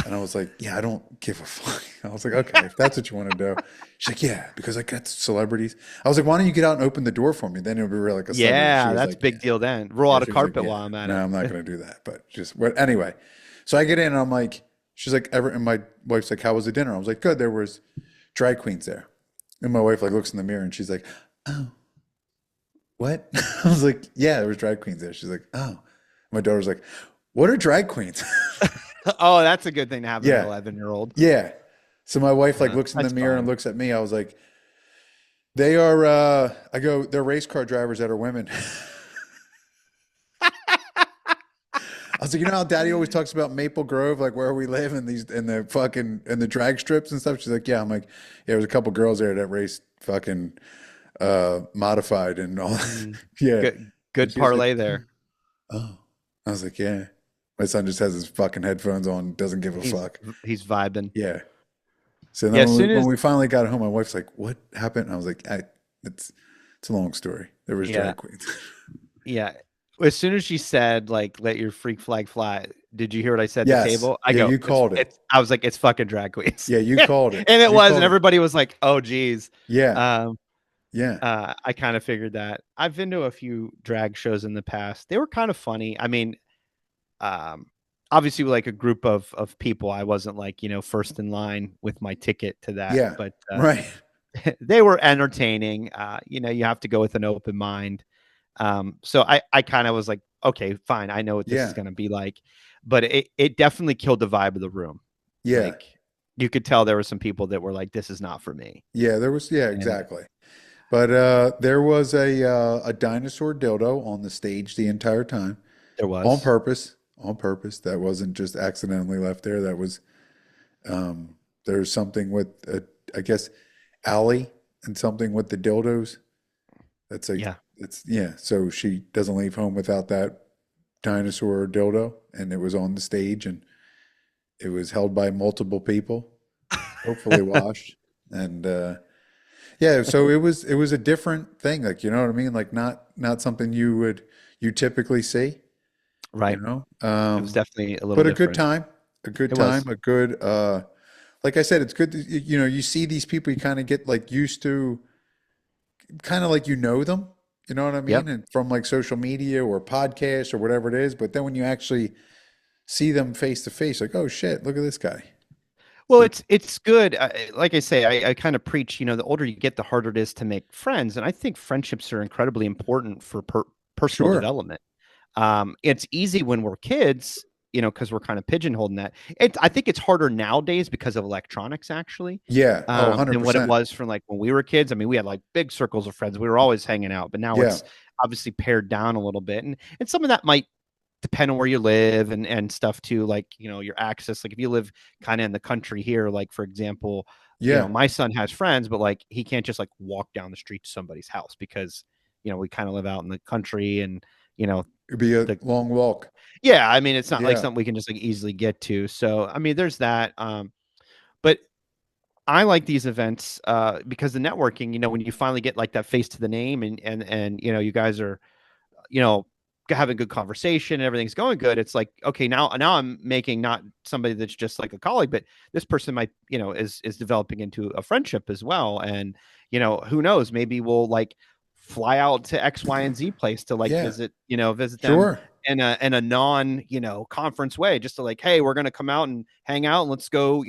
And I was like, yeah, I don't give a fuck. I was like, okay, if that's what you want to do. She's like, yeah, because I got celebrities. I was like, why don't you get out and open the door for me? Then it would be real like a celebrity. She Yeah, was that's a like, yeah. big deal then. Roll Yeah, out a she was like, carpet yeah. while I'm at No, it. I'm not going to do that. But just, what, anyway. So I get in and I'm like, she's like, and my wife's like, how was the dinner? I was like, good. There was drag queens there. And my wife like looks in the mirror and she's like, oh, what? I was like, yeah, there was drag queens there. She's like, oh. My daughter's like, what are drag queens? Oh, that's a good thing to have an Yeah, 11-year-old. yeah. So my wife like looks in the That's mirror and fine. looks at me. I was like, they are. I go, they're race car drivers that are women. I was like, you know how Daddy always talks about Maple Grove, like where we live, and these and the fucking and the drag strips and stuff. She's like, yeah. I'm like, yeah. There was a couple girls there that raced fucking modified and all. Mm, Yeah. And good she was like, parlay there. oh. I was like, yeah. My son just has his fucking headphones on, doesn't give a fuck. He's vibing. Yeah. So Yeah, then as soon when as we finally got home, my wife's like, "What happened?" I was like, "It's it's a long story. There was yeah, drag queens." yeah. As soon as she said like let your freak flag fly, did you hear what I said at the Yes. table? I Yeah, go, you called it. it's I was like, it's fucking drag queens. Yeah, you Yeah. called it. And it You was, and called it. everybody was like, oh geez. Yeah. Um Yeah. I kind of figured that. I've been to a few drag shows in the past. They were kind of funny. I mean, um obviously like a group of people. I wasn't like, first in line with my ticket to that, Yeah. but Right. they were entertaining. You have to go with an open mind. So I kind of was like, okay, fine. I know what this is Yeah. going to be like, but it definitely killed the vibe of the room. Yeah. Like you could tell there were some people that were like, this is not for me. Yeah, there was yeah, And exactly. But there was a dinosaur dildo on the stage the entire time there on was, purpose. On purpose. That wasn't just accidentally left there. That was there's something with I guess Allie and something with the dildos. That's like yeah, it's yeah. So she doesn't leave home without that dinosaur dildo, and it was on the stage, and it was held by multiple people, hopefully washed. And yeah, so it was a different thing, like you know what I mean, like not something you typically see, you Right. know. It was definitely a little But a good different. time, a good It time, was. a good like I said, it's good to, you know, you see these people, you kind of get like used to, kind of like you know them, you know what I Yep. mean? And from like social media or podcasts or whatever it is. But then when you actually see them face to face, like, oh shit, look at this guy. Well, So it's good. Like I say, I kind of preach. The older you get, the harder it is to make friends, and I think friendships are incredibly important for personal sure. development. It's easy when we're kids, because we're kind of pigeonholed in that. I think it's harder nowadays because of electronics, actually, Yeah. Oh, than what it 100%. was from like when we were kids. I mean, we had like big circles of friends. We were always hanging out, but now Yeah. it's obviously pared down a little bit, and some of that might depend on where you live and stuff too. Like your access. Like if you live kind of in the country here, like for example, Yeah. my son has friends, but like he can't just like walk down the street to somebody's house because we kind of live out in the country and you know It'd be a the long walk. yeah, I mean, it's not like Yeah. something we can just like easily get to. So, I mean, there's that. But I like these events because the networking, when you finally get like that face to the name and you guys are, you know, having good conversation and everything's going good. It's like, okay, now I'm making not somebody that's just like a colleague, but this person might, is developing into a friendship as well. And, who knows, maybe we'll like fly out to X, Y, and Z place to like Yeah. visit them Sure. in a non, conference way, just to like, hey, we're gonna come out and hang out and let's go,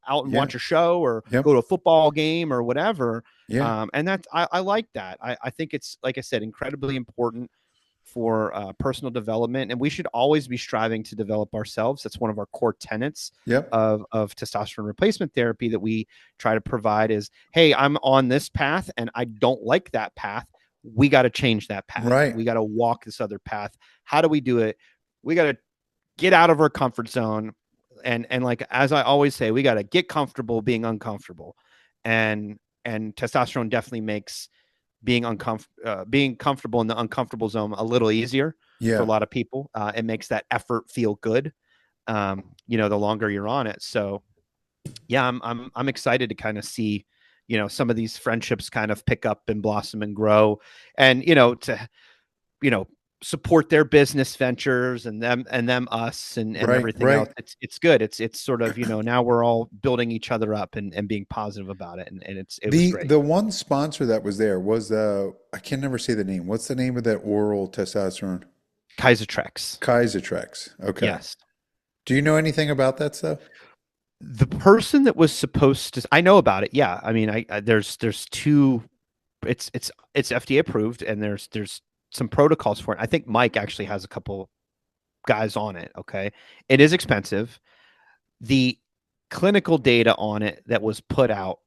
out and Yeah. watch a show or go Yep. to a football game or whatever. Yeah. And that's I like that. I think it's like I said, incredibly important for personal development, and we should always be striving to develop ourselves. That's one of our core tenets Yep. of testosterone replacement therapy that we try to provide is, hey, I'm on this path and I don't like that path. We got to change that path. Right. We got to walk this other path. How do we do it? We got to get out of our comfort zone. And like, as I always say, we got to get comfortable being uncomfortable. And testosterone definitely makes being comfortable in the uncomfortable zone a little easier for a Yeah. lot of people. It makes that effort feel good. The longer you're on it. So yeah, I'm excited to kind of see, some of these friendships kind of pick up and blossom and grow, and to you know support their business ventures and them us and Right. everything else. Right. It's good. It's sort of now we're all building each other up and being positive about it, and it was great. The one sponsor that was there was I can never say the name. What's the name of that oral testosterone? Kaiser Trex. Kaisertrex. Okay. Yes. Do you know anything about that stuff? The person that was supposed to, I know about it. Yeah. I mean, there's two, it's FDA approved and there's some protocols for it. I think Mike actually has a couple guys on it. Okay. It is expensive. The clinical data on it that was put out,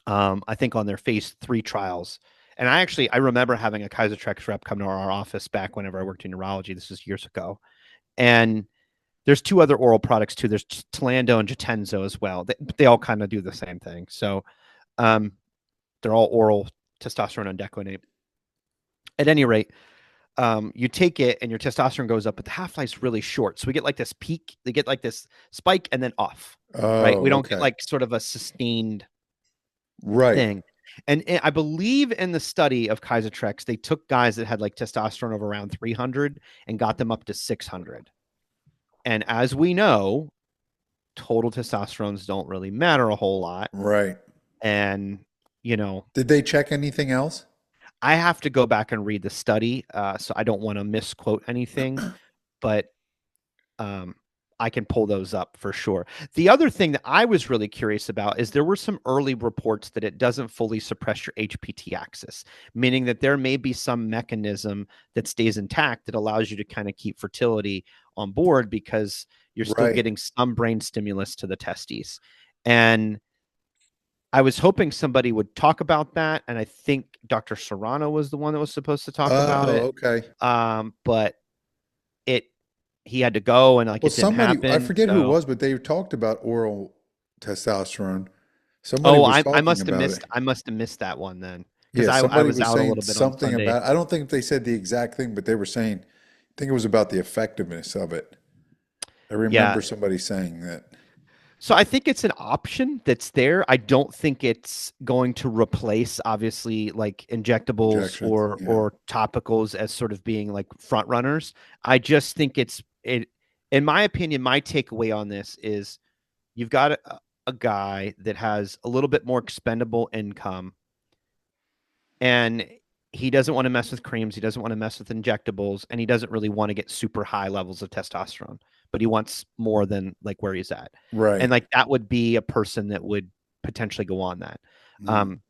I think on their phase 3 trials. And I remember having a Kaiser Trex rep come to our office back whenever I worked in neurology. This was years ago. And there's two other oral products too. There's Tlando and Jatenzo as well. They all kind of do the same thing. So um, they're all oral testosterone undeclinate. At any rate, you take it and your testosterone goes up, but the half life's really short. So we get like this peak, they get like this spike and then off, right? We Oh, don't get okay. like sort of a sustained Right. thing. And I believe in the study of Kaiser Trex, they took guys that had like testosterone of around 300 and got them up to 600. And as we know, total testosterones don't really matter a whole lot. Right. And, you know, Did they check anything else? I have to go back and read the study. So I don't want to misquote anything, but um, I can pull those up for sure. The other thing that I was really curious about is there were some early reports that it doesn't fully suppress your HPT axis, meaning that there may be some mechanism that stays intact that allows you to kind of keep fertility on board because you're still Right. getting some brain stimulus to the testes. And I was hoping somebody would talk about that. And I think Dr. Serrano was the one that was supposed to talk about Oh, it. okay. But it he had to go and like Well, it didn't somebody, I happen. forget who it So was, but they talked about oral testosterone. Somebody was I talking must have about missed it. that one then because Yeah, I somebody was was out a saying little bit on something Sunday. about, I don't think they said the exact thing, but they were saying think it was about the effectiveness of it. I remember Yeah. somebody saying that. So I think it's an option that's there. I don't think it's going to replace obviously like injectables Injections. Yeah. or topicals as sort of being like front runners. I just think it in my opinion, my takeaway on this is you've got a guy that has a little bit more expendable income and he doesn't want to mess with creams, he doesn't want to mess with injectables, and he doesn't really want to get super high levels of testosterone, but he wants more than like where he's at. And Right. like that would be a person that would potentially go on that. Mm. Um,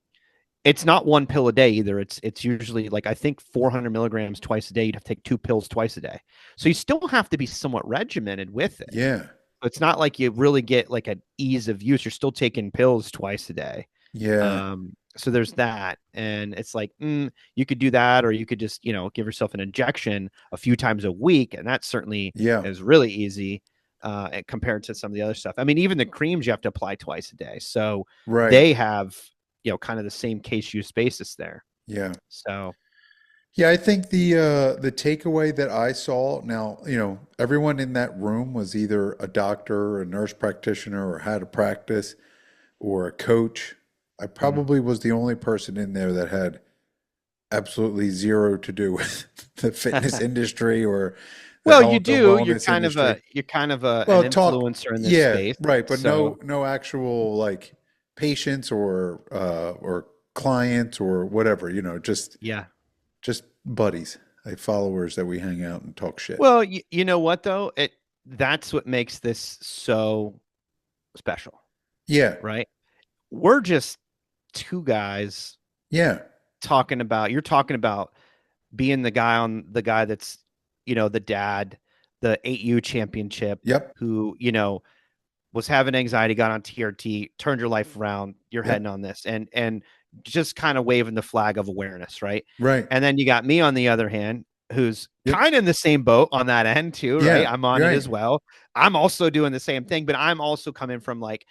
it's not one pill a day either. It's usually like I think 400 milligrams twice a day. You'd have to take 2 pills twice a day. So you still have to be somewhat regimented with it. Yeah. It's not like you really get like an ease of use. You're still taking pills twice a day. Yeah. So there's that. And it's like, you could do that, or you could just, give yourself an injection a few times a week. And that certainly Yeah. is really easy compared to some of the other stuff. I mean, even the creams you have to apply twice a day. So Right. they have, kind of the same case use basis there. Yeah. So Yeah, I think the takeaway that I saw now, everyone in that room was either a doctor, or a nurse practitioner, or had a practice, or a coach. I mhm. probably was the only person in there that had absolutely zero to do with the fitness industry or the Well, you health or do. You're wellness kind of industry. a you're kind of a an Well, talk, influencer in this yeah, space. right, but So no actual like patients or clients or whatever, yeah. just buddies, like followers that we hang out and talk shit. Well, you know what though? That's what makes this so special, Yeah, right? We're just two guys yeah, you're talking about being the guy that's, the dad, the 8U championship yep, who, was having anxiety, got on TRT, turned your life around, you're heading yep, on this and just kind of waving the flag of awareness, right? right, And then you got me on the other hand, who's yep, kind of in the same boat on that end too, right? yeah, I'm on it right. as well. I'm also doing the same thing, but I'm also coming from like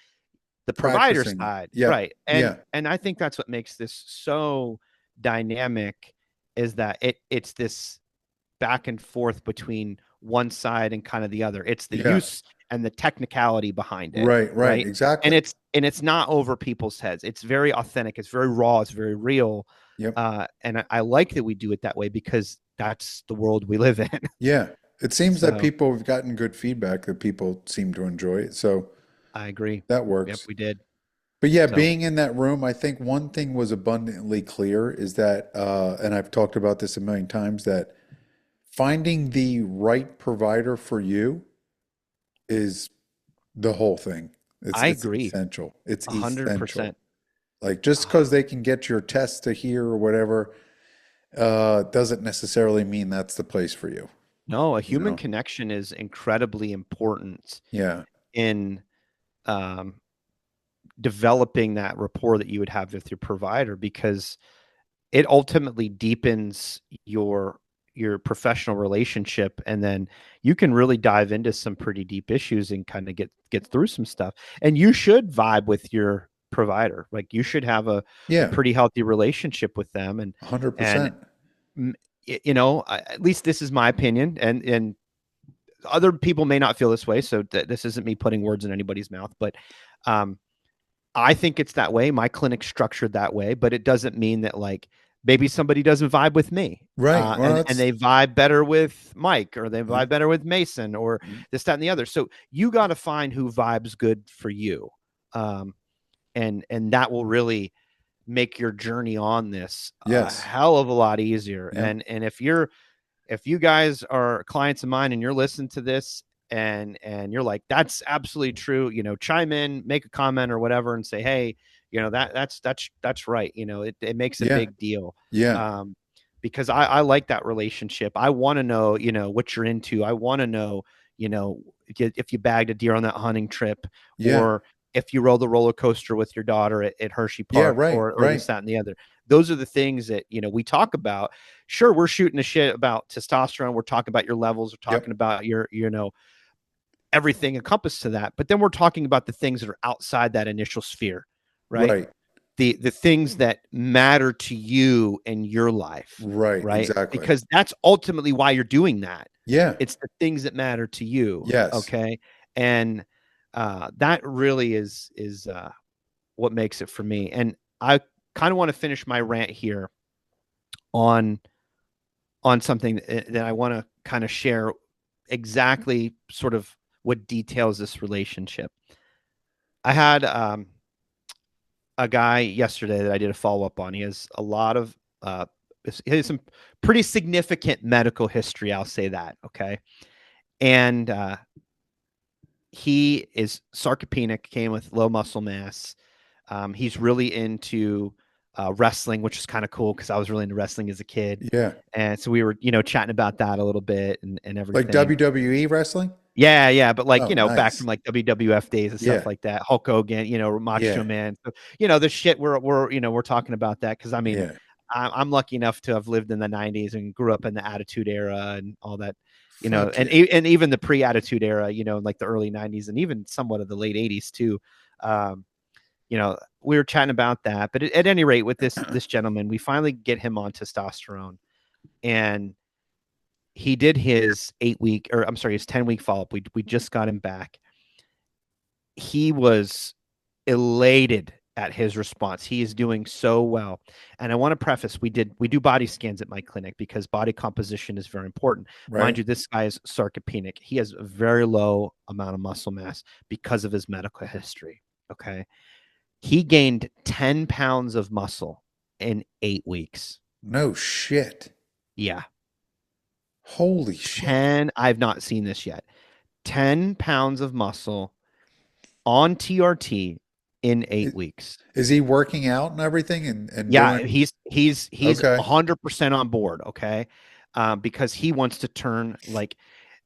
the provider Practicing, side, yep, right? And yeah, and I think that's what makes this so dynamic is that it's this back and forth between one side and kind of the other. It's the yeah, use and the technicality behind it, right, right, right? And exactly. it's not over people's heads. It's very authentic. It's very raw. It's very real. Yep, And I like that we do it that way because that's the world we live in. yeah. It seems that So people have gotten good feedback that people seem to enjoy it, so I agree. that Yep, works. we did. But yeah, So being in that room, I think one thing was abundantly clear is that, and I've talked about this a million times, that finding the right provider for you is the whole thing. It's I it's agree. essential. It's a hundred essential. percent. Like just because they can get your test to here or whatever, doesn't necessarily mean that's the place for you. No, a You human know? connection is incredibly important Yeah. in um, developing that rapport that you would have with your provider because it ultimately deepens your professional relationship, and then you can really dive into some pretty deep issues and kind of get through some stuff. And you should vibe with your provider. Like you should have a Yeah. pretty healthy relationship with them. And 100%. mm, at least this is my opinion, and other people may not feel this way, so this isn't me putting words in anybody's mouth, but um I think it's that way. My clinic's structured that way, but it doesn't mean that like maybe somebody doesn't vibe with me. Right. Well, And they vibe better with Mike, or they yeah. vibe better with Mason, or this, that, and the other. So you got to find who vibes good for you. Um, and that will really make your journey on this a Yes. hell of a lot easier. Yep. And if you guys are clients of mine and you're listening to this and you're like, that's absolutely true, chime in, make a comment or whatever, and say, hey, that's right. It makes a Yeah. big deal. Yeah. Um, because I like that relationship. I want to know, what you're into. I want to know, if you bagged a deer on that hunting trip, Yeah. or if you rode the roller coaster with your daughter at Hershey Yeah. Park, Right. or this, Right. that, and the other. Those are the things that, we talk about. Sure, we're shooting the shit about testosterone. We're talking about your levels. We're Yep. talking about your, everything encompassed to that. But then we're talking about the things that are outside that initial sphere, right? Right. the things that matter to you in your life, Right. right? Exactly. Because that's ultimately why you're doing that. Yeah. It's the things that matter to you, Yes. okay? And that really is what makes it for me. And I kind of want to finish my rant here on something that I want to kind of share exactly sort of what details this relationship. I had a guy yesterday that I did a follow up on. He has a lot of he has some pretty significant medical history. I'll say that, okay. And he is sarcopenic, came with low muscle mass. He's really into wrestling, which is kind of cool because I was really into wrestling as a kid. Yeah. And so we were, chatting about that a little bit and Like everything. WWE wrestling? Yeah, yeah, but like, Oh, back from nice. like WWF days and stuff Yeah. like that. Hulk Hogan, Macho Yeah. Man. So, the shit we're talking about that because I mean, Yeah. I'm lucky enough to have lived in the '90s and grew up in the Attitude Era and all that, Fuck and yeah. and even the pre-Attitude Era, like the early '90s and even somewhat of the late '80s too. Um, we were chatting about that, but at any rate, with this gentleman, we finally get him on testosterone, and he did his 8 week, or I'm sorry, his 10 week follow up. We just got him back. He was elated at his response. He is doing so well. And I want to preface, we do body scans at my clinic because body composition is very important. Mind Right? you, this guy is sarcopenic. He has a very low amount of muscle mass because of his medical history. Okay. He gained 10 pounds of muscle in 8 weeks. No shit. Yeah. Holy shit. 10. I've not seen this yet. 10 pounds of muscle on TRT in eight I- weeks. Is he working out and everything and Yeah, doing he's okay? 100% on board, okay? Because he wants to turn, like,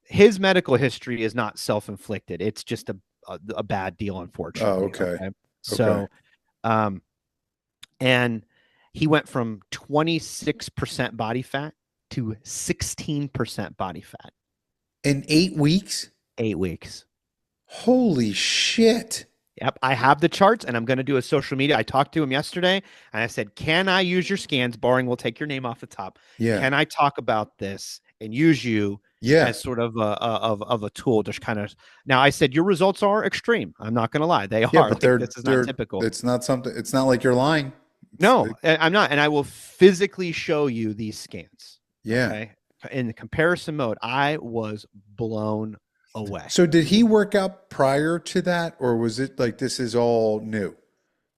his medical history is not self-inflicted. It's just a bad deal, Oh, unfortunately, okay. okay? Okay. So, um and he went from 26% body fat to 16% body fat, In 8 weeks? 8 weeks. Holy shit. Yep, I have the charts and I'm going to do a social media. I talked to him yesterday and I said, "Can I use your scans? Barring we'll take your name off the top. Yeah. Can I talk about this and use you Yeah. as sort of a tool to kind of." Now I said your results are extreme. I'm not going to lie. They Yeah, are but like, this is not typical. it's not something, it's not like you're lying. It's No, like, I'm not, and I will physically show you these scans. yeah. Okay. In the comparison mode, I was blown away. So did he work out prior to that, or was it like this is all new?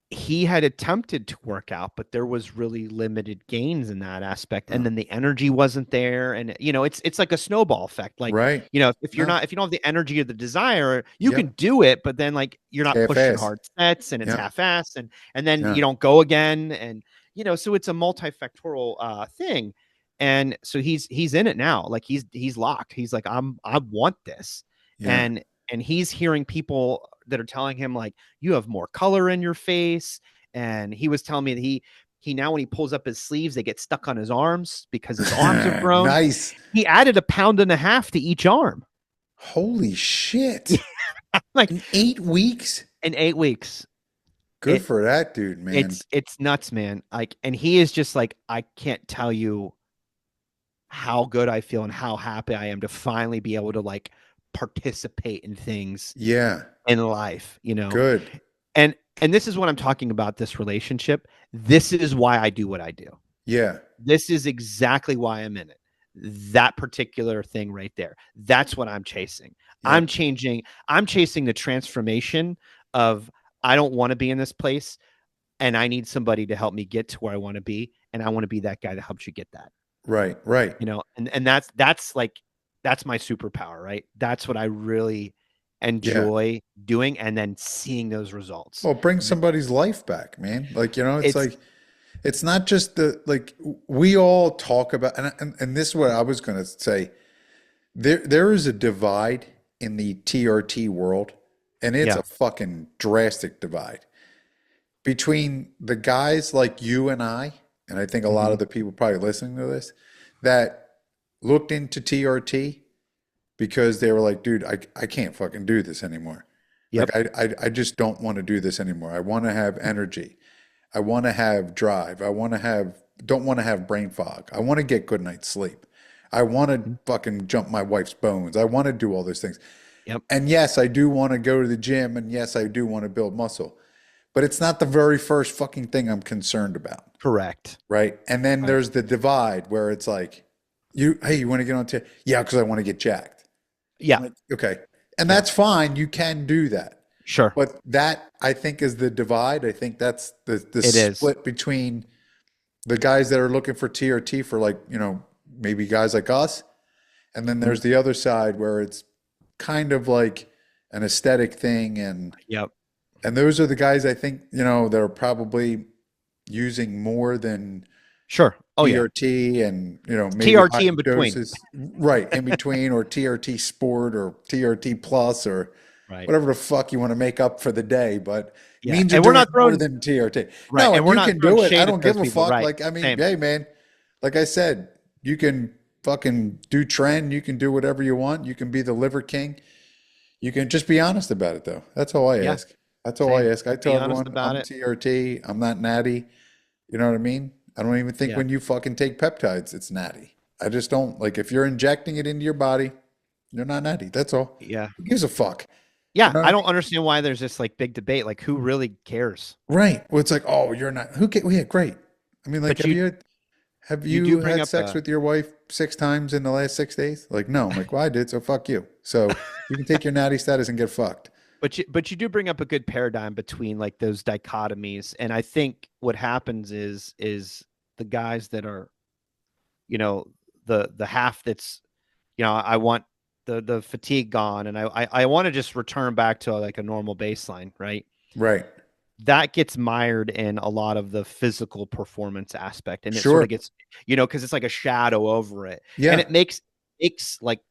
He had attempted to work out, but there was really limited gains in that aspect. And Oh, then the energy wasn't there. And it's like a snowball effect. Like, right. if No. if you don't have the energy or the desire, you can Yep. do it, but then like you're It's not half pushing ass. hard sets and it's Yep. half assed and then Yeah. you don't go again. And so it's a multifactorial thing. And so he's in it now. Like he's locked. He's like, I want this. Yeah. And he's hearing people that are telling him like, you have more color in your face. And he was telling me that he now, when he pulls up his sleeves, they get stuck on his arms because his arms have grown. Nice. He added 1.5 pounds to each arm. Holy shit. Like, In 8 weeks? in 8 weeks. Good It for that dude, man. it's nuts, man. Like, and he is just like, I can't tell you how good I feel and how happy I am to finally be able to like participate in things Yeah. in life. Good. And this is what I'm talking about, this relationship. This is why I do what I do. Yeah. This is exactly why I'm in it. That particular thing right there. That's what I'm chasing. Yep. I'm chasing the transformation of, I don't want to be in this place and I need somebody to help me get to where I want to be. And I want to be that guy that helps you get that. Right. Right. And that's my superpower, right? That's what I really Yeah. enjoy doing, and then seeing those results. Well, bring somebody's life back, man. Like, it's It's like it's not just the like we all talk about and this is what I was going to say. There is a divide in the TRT world, and it's Yeah. a fucking drastic divide between the guys like you and I think a lot Hmm. of the people probably listening to this that looked into TRT because they were like, dude, I can't fucking do this anymore. Like Yep. I just don't want to do this anymore. I want to have energy. I want to have drive. Don't want to have brain fog. I want to get good night's sleep. I want to Mhm. fucking jump my wife's bones. I want to do all those things. Yep. And yes, I do want to go to the gym. And yes, I do want to build muscle. But it's not the very first fucking thing I'm concerned about. Correct. Right. And then Right. there's the divide where it's like, hey, you want to get on Yeah, because I want to get jacked. Yeah. Like, okay. And Yeah. that's fine. You can do that. Sure. But that I think is the divide. I think that's the It is. split between the guys that are looking for TRT for like, maybe guys like us. And then Mhm. there's the other side where it's kind of like an aesthetic thing Yep. and those are the guys I think, that are probably using more than Sure. Oh yeah. TRT and, maybe TRT higher in between. doses, right, in between or TRT Sport or TRT Plus or Right. whatever the fuck you want to make up for the day, but it Yeah. means you're And we're doing not more throwing than TRT. right. No, And and we're you not can throwing do it. I shade at don't give those a people. fuck. Right. Like, I mean, Same. hey, man, like I said, you can fucking do trend, you can do whatever you want, you can be the liver king. You can just be honest about it, though. That's all I Yeah. ask. That's all I Same. ask. I Be tell honest everyone about I'm it. TRT. I'm not natty. You know what I mean? I don't even think Yeah. when you fucking take peptides, it's natty. I just don't like if you're injecting it into your body, you're not natty. That's all. Yeah. Who gives a fuck? You Yeah. know what I I don't mean? understand why there's this like big debate. Like who really cares? Right. Well, it's like, oh, you're not. Who can? Well, yeah, great. I mean, like, But have you do you bring had up sex a with your wife 6 times in the last 6 days? Like, no. I'm like, well, I did, so fuck you. So you can take your natty status and get fucked. but you do bring up a good paradigm between like those dichotomies. And I think what happens is the guys that are, you know, the half that's, I want the fatigue gone and I want to just return back to like a normal baseline, right? Right. That gets mired in a lot of the physical performance aspect and it sort Sure. of gets, because it's like a shadow over it. And Yeah. it makes like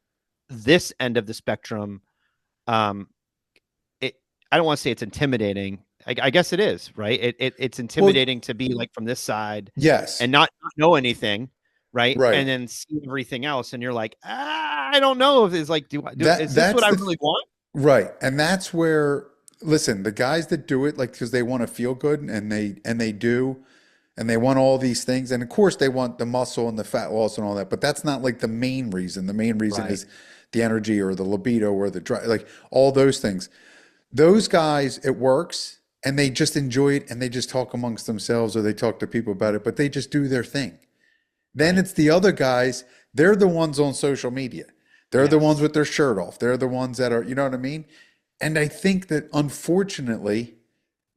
this end of the spectrum, um it I don't want to say it's intimidating. I guess it is, right? It's Well, intimidating to be like from this side yes. and not know anything, right? Right. And then see everything else, and you're like, I don't know if it's like, is this what That's I the really want? right. And that's where listen, the guys that do it like because they want to feel good and they do and they want all these things and of course they want the muscle and the fat loss and all that, but that's not like the main reason. The main reason Right, is the energy or the libido or the drive, like all those things. Those guys, it works and they just enjoy it and they just talk amongst themselves or they talk to people about it, but they just do their thing. Then right, it's the other guys, they're the ones on social media. They're the ones yes, with their shirt off. They're the ones that are, you know what I mean? And I think that unfortunately,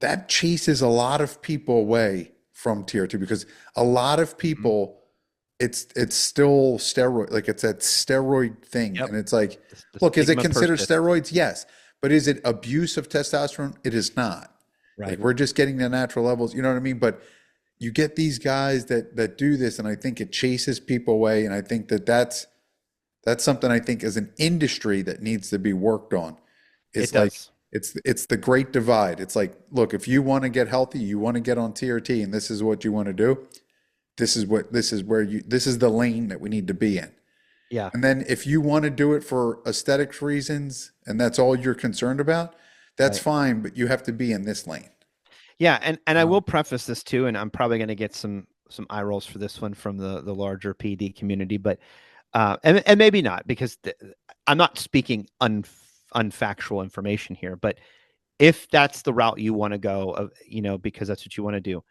that chases a lot of people away from tier two because a lot of mhm, people, it's still steroid, like it's that steroid thing. yep. And it's like, The look, is it stigma considered persists, steroids? Yes. But is it abuse of testosterone? It is not. Like right? we're just getting the natural levels, you know what I mean? But you get these guys that do this, and I think it chases people away. And I think that's something I think as an industry that needs to be worked on. It Is like does. it's the great divide. It's like, look, if you want to get healthy, you want to get on TRT, and this is what you want to do. This is the lane that we need to be in. Yeah, And then if you want to do it for aesthetics reasons, and that's all you're concerned about, that's right. fine. But you have to be in this lane. Yeah, and I You know? will preface this too, and I'm probably going to get some eye rolls for this one from the larger PD community, but and maybe not because I'm not speaking unfactual information here, but if that's the route you want to go, because that's what you want to do,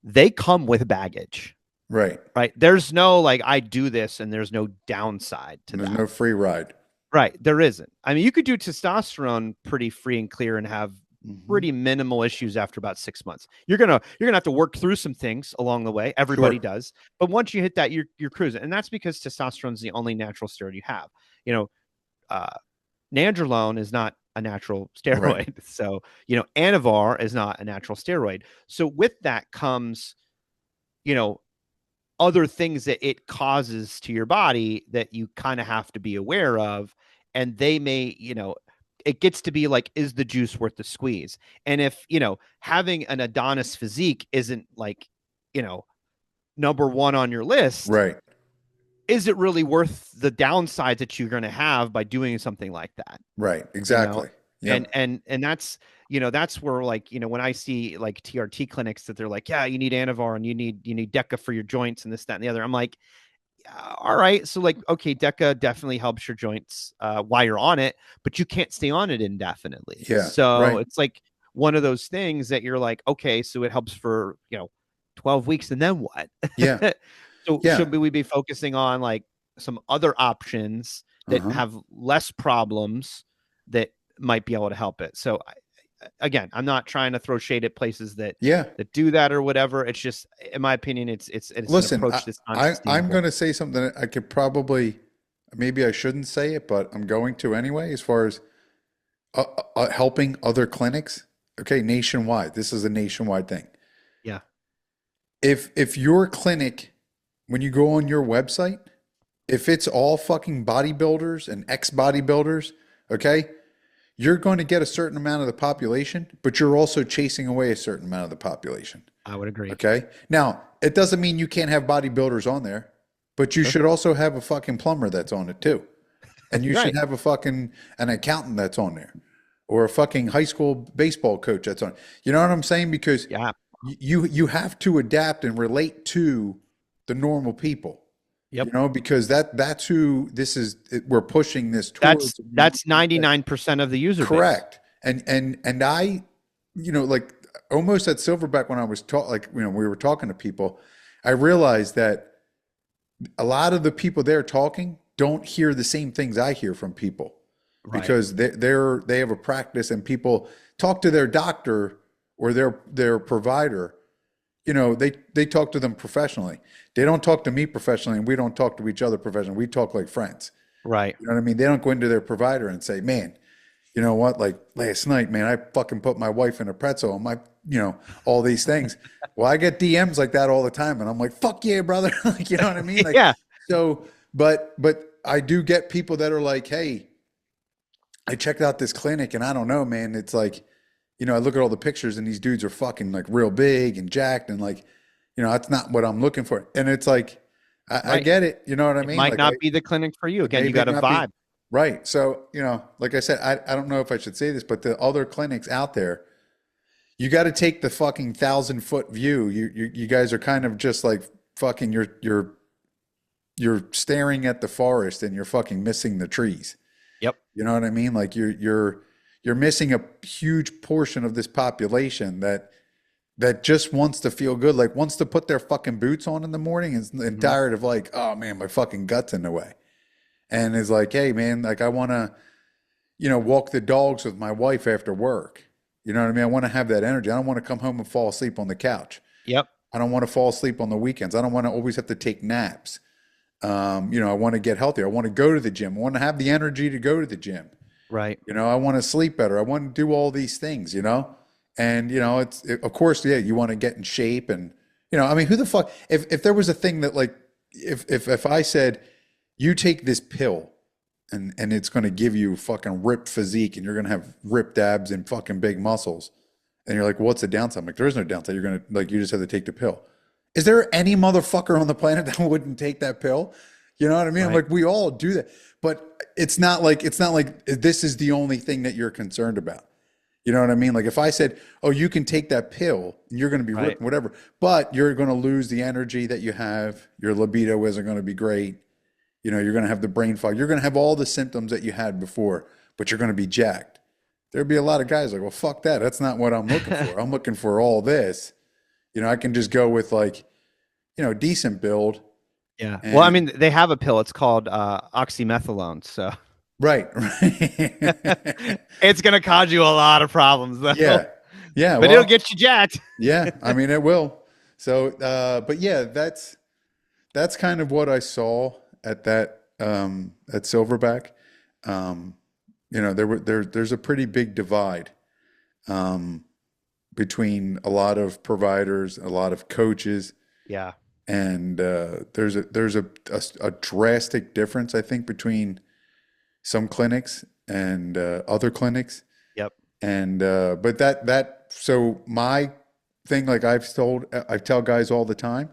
they come with baggage, Right. right? There's no like I do this and there's no downside to And there's that. no free ride. Right. There isn't. I mean, you could do testosterone pretty free and clear and have Hmm. pretty minimal issues after about 6 months. You're gonna have to work through some things along the way. Everybody Sure. does. But once you hit that, you're cruising. And that's because testosterone is the only natural steroid you have. You know, uh Nandrolone is not a natural Right. steroid. So, Anavar is not a natural steroid. So with that comes, you know, other things that it causes to your body that you kind of have to be aware of. And they may, it gets to be like, is the juice worth the squeeze? And if, having an Adonis physique isn't like, you know, number one on your list, Right. is it really worth the downside that you're going to have by doing something like that? Right. You know, Exactly. and Yep. and that's that's where, like, when I see like TRT clinics that they're like, yeah, you need Anavar and you need Deca for your joints and this, that, and the other. I'm like, all right, so like, okay, Deca definitely helps your joints while you're on it, but you can't stay on it indefinitely. Yeah. So Right. it's like one of those things that you're like, okay, so it helps for 12 weeks, and then what? Yeah. So Yeah. should we be focusing on like some other options that Uh-huh. have less problems that might be able to help it? So again, I'm not trying to throw shade at places that Yeah. do that or whatever. It's just, in my opinion, it's an Listen, approach that's I'm unsustainable. going to say something that I could probably, maybe I shouldn't say it, but I'm going to anyway, as far as helping other clinics. Okay, nationwide. This is a nationwide thing. Yeah. If your clinic, when you go on your website, if it's all fucking bodybuilders and ex-bodybuilders, okay, you're going to get a certain amount of the population, but you're also chasing away a certain amount of the population. I would agree. Okay. Now, it doesn't mean you can't have bodybuilders on there, but you Sure. should also have a fucking plumber that's on it too. And you should Right. have a fucking an accountant that's on there, or a fucking high school baseball coach that's on. You know what I'm saying? Because Yeah. you have to adapt and relate to the normal people. Yep. Because that's who this is. We're pushing this That's towards. that's 99% of the user base. Correct. And I, like almost at Silverback when I was like, we were talking to people, I realized that a lot of the people there talking don't hear the same things I hear from people, Right. because they have a practice, and people talk to their doctor or their provider. They talk to them professionally. They don't talk to me professionally, and we don't talk to each other professionally. We talk like friends. Right. You know what I mean? They don't go into their provider and say, man, you know what? Like last night, man, I fucking put my wife in a pretzel and all these things. Well, I get DMs like that all the time, and I'm like, fuck yeah, brother. Like, you know what I mean? Like, Yeah. so, but I do get people that are like, hey, I checked out this clinic, and I don't know, man. It's like, I look at all the pictures, and these dudes are fucking like real big and jacked, and like, that's not what I'm looking for. And it's like, I Right. get it. You know what I It mean? might Like, not be the clinic for you. it Again, may you got a not be vibe. right. So, like I said, I don't know if I should say this, but the other clinics out there, you got to take the fucking 1,000-foot view. You guys are kind of just like fucking you're staring at the forest, and you're fucking missing the trees. Yep. You know what I mean? Like you're missing a huge portion of this population that just wants to feel good, like wants to put their fucking boots on in the morning, and Hmm. tired of like, oh man, my fucking gut's in the way. And is like, hey man, like I want to, walk the dogs with my wife after work. You know what I mean? I want to have that energy. I don't want to come home and fall asleep on the couch. Yep. I don't want to fall asleep on the weekends. I don't want to always have to take naps. I want to get healthier. I want to go to the gym. I want to have the energy to go to the gym. Right. I want to sleep better. I want to do all these things. And, of course, yeah, you want to get in shape. And, I mean, who the fuck, if there was a thing that like, if I said, you take this pill, and it's going to give you fucking ripped physique, and you're going to have ripped abs and fucking big muscles. And you're like, what's the downside? I'm like, there is no downside. You're going to, like, you just have to take the pill. Is there any motherfucker on the planet that wouldn't take that pill? You know what I mean? I'm Right. like, we all do that. But it's not like this is the only thing that you're concerned about. You know what I mean? Like if I said, oh, you can take that pill and you're going to be Right. ripped, whatever, but you're going to lose the energy that you have. Your libido isn't going to be great. You're going to have the brain fog. You're going to have all the symptoms that you had before, but you're going to be jacked. There'd be a lot of guys like, well, fuck that. That's not what I'm looking for. I'm looking for all this. I can just go with like, decent build. Yeah. Well, I And mean, they have a pill. It's called oxymethylone. So right, right. it's gonna cause you a lot of problems, though. Yeah. Yeah. But it'll Well, get you jacked. yeah. I mean, it will. So, but yeah, that's kind of what I saw at Silverback. Um, there's a pretty big divide um, between a lot of providers, a lot of coaches, Yeah. and there's a drastic difference, I think, between some clinics and other clinics. Yep. And but so my thing, like I tell guys all the time,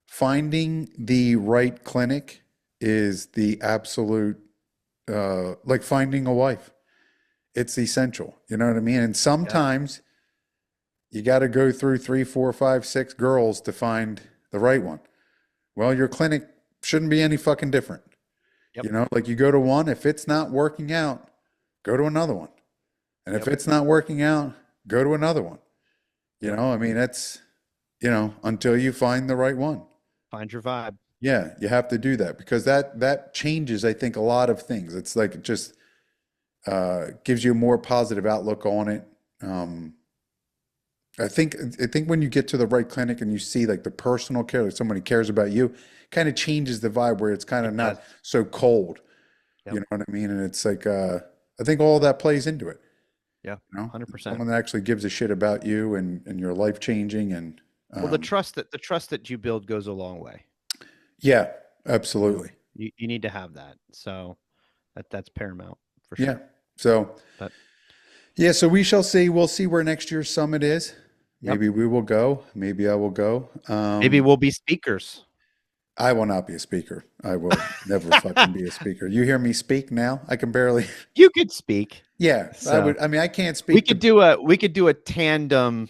finding the right clinic is the absolute like finding a wife. It's essential. You know what I mean? And Yep. sometimes you got to go through three, four, five, six girls to find the right one. Well, your clinic shouldn't be any fucking different. Yep. You know, like you go to one, if it's not working out, go to another one. And if Yep. it's not working out, go to another one. You Yep. know, I mean, until you find the right one. Find your vibe. Yeah, you have to do that because that changes, I think, a lot of things. It's like it just gives you a more positive outlook on it. Um, I think when you get to the right clinic and you see like the personal care, like somebody cares about you, kind of changes the vibe where it's kind It of does. not so cold. Yep. You know what I mean? And it's like I think all that plays into it. Yeah. You know, 100%. someone that actually gives a shit about you and your life changing and Well, um, the trust that you build goes a long way. yeah, You know, absolutely. you need to have that. So that's paramount for Yeah. sure. So But yeah, so we shall see. We'll see where next year's summit is. yep. Maybe we will go. Maybe I will go. Maybe we'll be speakers. I will not be a speaker. I will never fucking be a speaker. You hear me speak now? I can barely. You could speak. Yeah, I So would. I mean, I can't we speak could to. do a tandem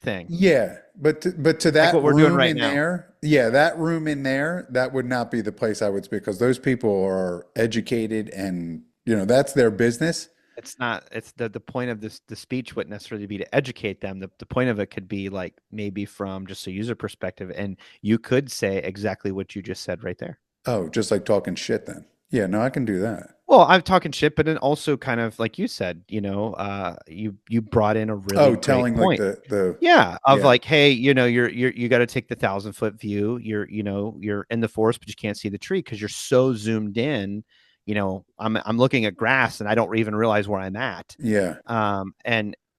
thing. Yeah, but to Like that what we're doing room right in now. there, yeah, that room in there, that would not be the place I would speak because those people are educated and that's their business. It's not it's the point of this the speech wouldn't necessarily be to educate them. The point of it could be like maybe from just a user perspective. And you could say exactly what you just said right there. Oh, just like talking shit then. Yeah, no, I can do that. Well, I'm talking shit, but then also kind of like you said, you brought in a Oh, really great telling like point. the Yeah, of yeah, like, hey, you got to take the 1,000 foot view. You're in the forest, but you can't see the tree because you're so zoomed in. I'm looking at grass and I don't even realize where I'm at. yeah,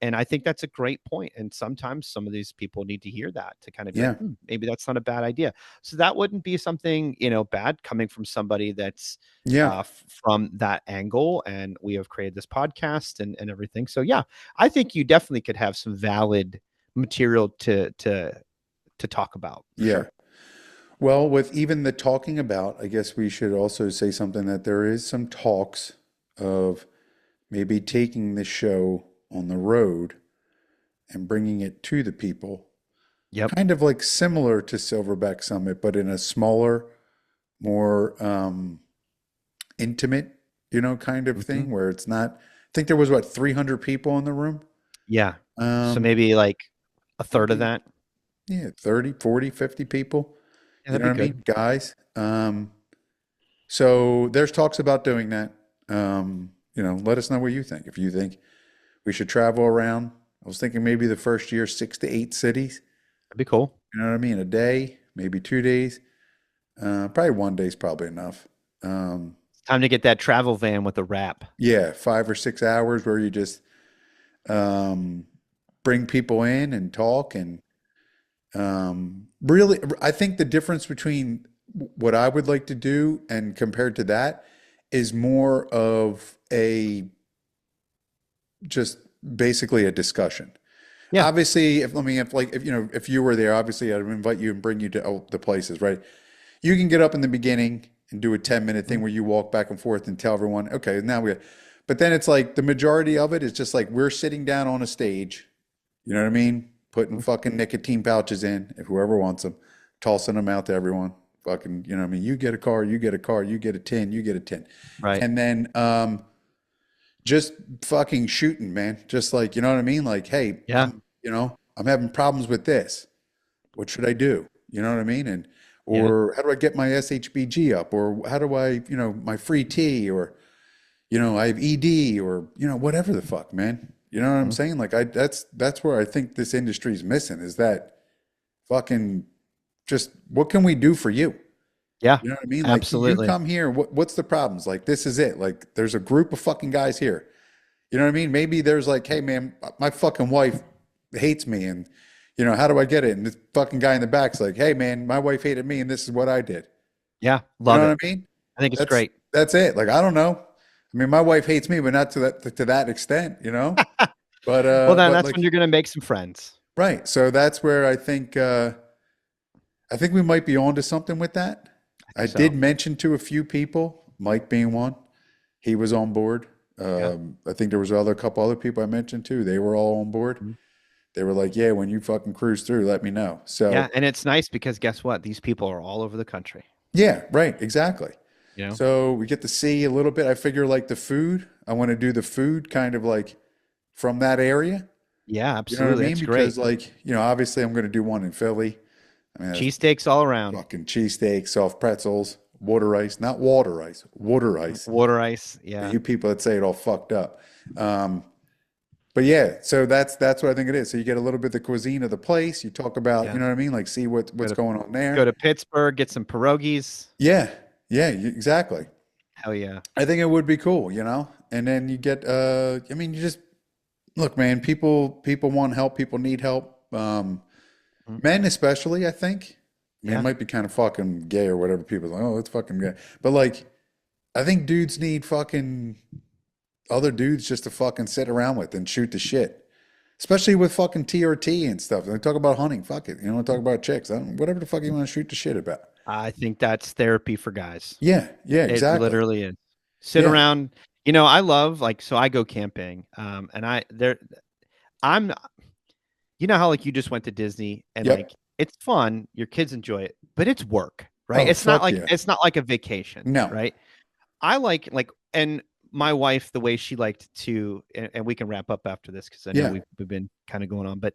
And I think that's a great point. And sometimes some of these people need to hear that to kind of be like, yeah, maybe that's not a bad idea. So that wouldn't be something bad coming from somebody that's yeah, from that angle. And we have created this podcast and everything. So yeah, I think you definitely could have some valid material to talk about for yeah. sure. Well, with even the talking about, I guess we should also say something that there is some talks of maybe taking the show on the road and bringing it to the people, Yep. kind of like similar to Silverback Summit, but in a smaller, more intimate, kind of Hmm. thing where it's not. I think there was what 300 people in the room. Yeah. So Um, maybe like a third of maybe that. yeah, 30, 40, 50 people. Yeah, You that'd know be what I mean? good. Guys. So there's talks about doing that. Let us know what you think. If you think we should travel around, I was thinking maybe the first year, 6 to 8 cities. That'd be cool. You know what I mean? A day, maybe 2 days. Probably one day's probably enough. Um, It's time to get that travel van with the wrap. yeah, 5 or 6 hours where you just um, bring people in and talk and really, I think the difference between what I would like to do and compared to that is more of a just basically a discussion. Yeah. Obviously, if you were there, obviously I'd invite you and bring you to the places, right? You can get up in the beginning and do a 10-minute thing Mhm. where you walk back and forth and tell everyone, okay, now we, but then it's like the majority of it is just like we're sitting down on a stage, you know what I mean? Putting Mhm. fucking nicotine pouches in, if whoever wants them, tossing them out to everyone. Fucking, you know what I mean? You get a car, you get a car, you get a tin, you get a tin. Right. And then just fucking shooting, man. Just like, you know what I mean? Like, hey, Yeah. I'm having problems with this. What should I do? You know what I mean? And Yeah. or how do I get my SHBG up? Or how do I, my free T or I have ED or whatever the fuck, man. You know what I'm Mhm. saying? Like that's where I think this industry is missing is that fucking just what can we do for you? Yeah. You know what I mean? Like you Absolutely. come here, what's the problems? Like this is it. Like there's a group of fucking guys here. You know what I mean? Maybe there's like, hey man, my fucking wife hates me and how do I get it? And this fucking guy in the back's like, hey man, my wife hated me and this is what I did. Yeah. You Love know it. what I mean? I think it's That's great. that's it. Like I don't know. I mean, my wife hates me, but not to that extent, But Well, then but that's when like you're going to make some friends. right. So that's where I think we might be onto something with that. I I think did so. mention to a few people, Mike being one, he was on board. Yeah. I think there was other couple other people I mentioned too. They were all on board. Mhm. They were like, "Yeah, when you fucking cruise through, let me know." Yeah, So and it's nice because guess what? These people are all over the country, yeah, right, exactly. you know? So we get to see a little bit. I figure like the food. I want to do the food kind of like from that area. Yeah, You know what I absolutely. mean? That's great. Because like, obviously I'm going to do one in Philly. I mean, that's Cheesesteaks all around. fucking cheesesteak, soft pretzels, water ice, not water ice, water ice. Water ice. For Yeah. you people that say it all fucked up. Um, but yeah, so that's what I think it is. So you get a little bit of the cuisine of the place. You talk about, you Yeah. know what I mean? Like see Go what's to going on go there. to Pittsburgh, get some pierogies. Yeah, yeah, exactly. Hell yeah. I think it would be cool, And then you get, I mean, you just look, man. People want help. People need help. Mhm. Men especially, I think. I mean, it Yeah. might be kind of fucking gay or whatever. People are like, oh, it's fucking gay. But like, I think dudes need fucking other dudes just to fucking sit around with and shoot the shit. Especially with fucking TRT and stuff. They talk about hunting. Fuck it. Talk about chicks. Whatever the fuck you want to shoot the shit about. I think that's therapy for guys. Yeah, yeah, It exactly. literally is. Sit Yeah. around. I love like so I go camping. And I'm how like you just went to Disney and like Yep. it's fun, your kids enjoy it, but it's work, right? Oh, It's not fuck like yeah. it's not like a vacation, No. right? I like and my wife, the way she liked to, and we can wrap up after this because I know Yeah. we've been kind of going on, but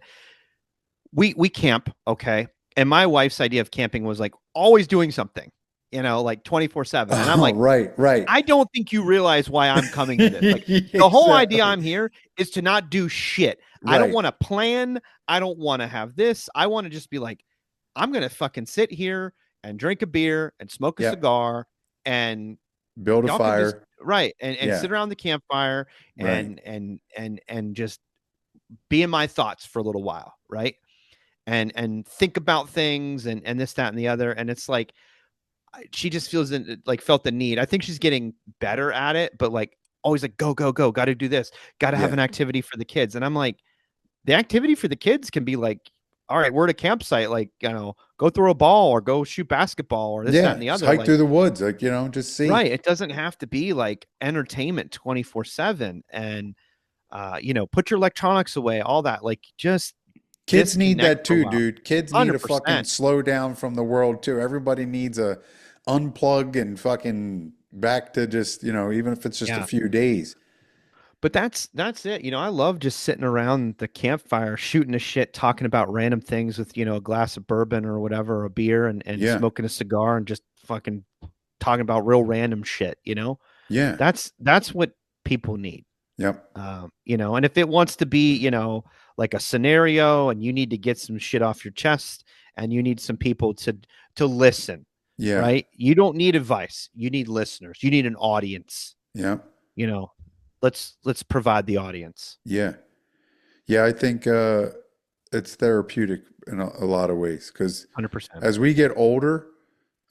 we camp, okay? And my wife's idea of camping was like always doing something, like 24/7. And I'm Oh, like, right, right. I don't think you realize why I'm coming to this. Like the whole idea Exactly. I'm here is to not do shit. I don't Right. want to plan. I don't want to have this. I want to just be like, I'm gonna fucking sit here and drink a beer and smoke a Yep. cigar and Build a y'all can just fire. right and Yeah. sit around the campfire Right. and just be in my thoughts for a little while, right? And think about things and this, that, and the other. And it's like she just feels like felt the need. I think she's getting better at it, but like always like go, go, go, gotta do this, gotta have Yeah. an activity for the kids. And I'm like, the activity for the kids can be like, all right, we're at a campsite, like, go throw a ball or go shoot basketball or this, that, Yeah. and the Just other. hike Like, through the woods. Like, just see. right. It doesn't have to be like entertainment 24/7 and put your electronics away, all that. Like just Kids need disconnect that for a too, while. dude. Kids need a fucking 100%. slow down from the world too. Everybody needs a unplug and fucking back to just, even if it's just a Yeah. few days. But that's it. I love just sitting around the campfire, shooting a shit, talking about random things with, a glass of bourbon or whatever, or a beer and Yeah. smoking a cigar and just fucking talking about real random shit. Yeah. That's what people need. Yep. And if it wants to be, like a scenario and you need to get some shit off your chest and you need some people to listen, Yeah. right? You don't need advice. You need listeners. You need an audience. Yeah. You know, let's provide the audience. Yeah. Yeah. I think it's therapeutic in a lot of ways because 100%. as we get older,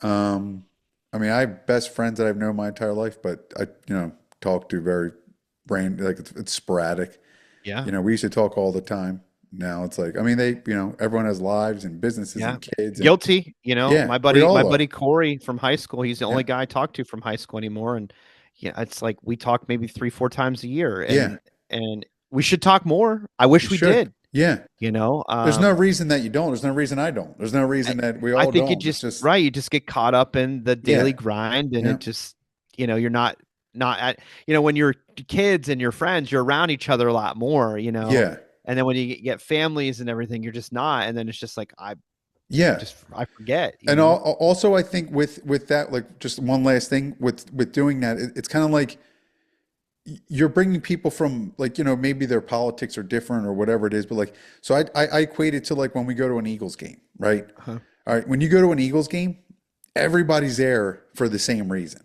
um, I mean, I have best friends that I've known my entire life, but I, talk to very like it's sporadic. Yeah. We used to talk all the time. Now it's like, I mean, everyone has lives and businesses Yeah. and kids and Guilty. yeah, My we buddy, my all are. buddy Corey from high school, he's the Yeah. only guy I talk to from high school anymore. And yeah, it's like we talk maybe 3, 4 times a year. Yeah. And we should talk more. I We wish we should. did, Yeah. you know. There's no reason that you don't. There's no reason I don't. There's no I, reason that we I all think you don't. It's just just, right, you just get caught up in the daily yeah. grind and Yeah. it just, you're not at, when you're kids and your friends, you're around each other a lot more. Yeah. And then when you get families and everything, you're just not. And then it's just like Yeah. I forget, And also, I think with that, like, just one last thing with doing that, it's kind of like you're bringing people from like maybe their politics are different or whatever it is, but like so I equate it to like when we go to an Eagles game, right? Uh-huh. All right, when you go to an Eagles game, everybody's there for the same reason.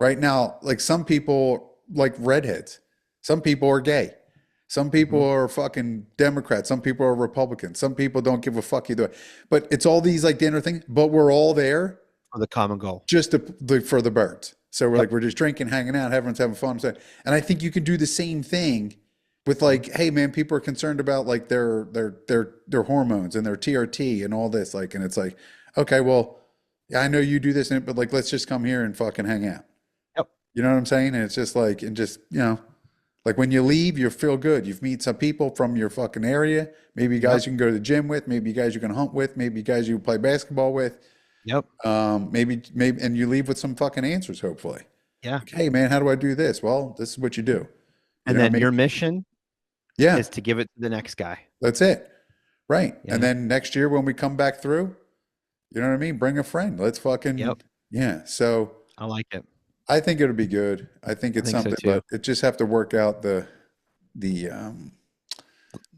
Right now, like some people like redheads, some people are gay, some people Mhm. are fucking Democrats, some people are Republicans, some people don't give a fuck either way. But it's all these like dinner things, but we're all there For the common goal. just for the birds. So Yep. we're just drinking, hanging out, everyone's having fun. And I think you can do the same thing with Mhm. like, hey man, people are concerned about like their hormones and their TRT and all this. Like, and it's like, okay, well, yeah, I know you do this, but like, let's just come here and fucking hang out. Yep. You know what I'm saying? And it's just like, and just, like when you leave, you feel good. You've meet some people from your fucking area. Maybe Yep. guys you can go to the gym with. Maybe guys you can hunt with. Maybe guys you play basketball with. Yep. Maybe, and you leave with some fucking answers, hopefully. Yeah. Like, hey, man, how do I do this? Well, this is what you do. And then Maybe, your mission yeah, is to give it to the next guy. that's it. Right. And Yeah. then next year when we come back through, you know what I mean? Bring a friend. Let's Yep. fucking, yeah. So I like it. I think it'll be good. I think I it's think so something, too. but it just have to work out the The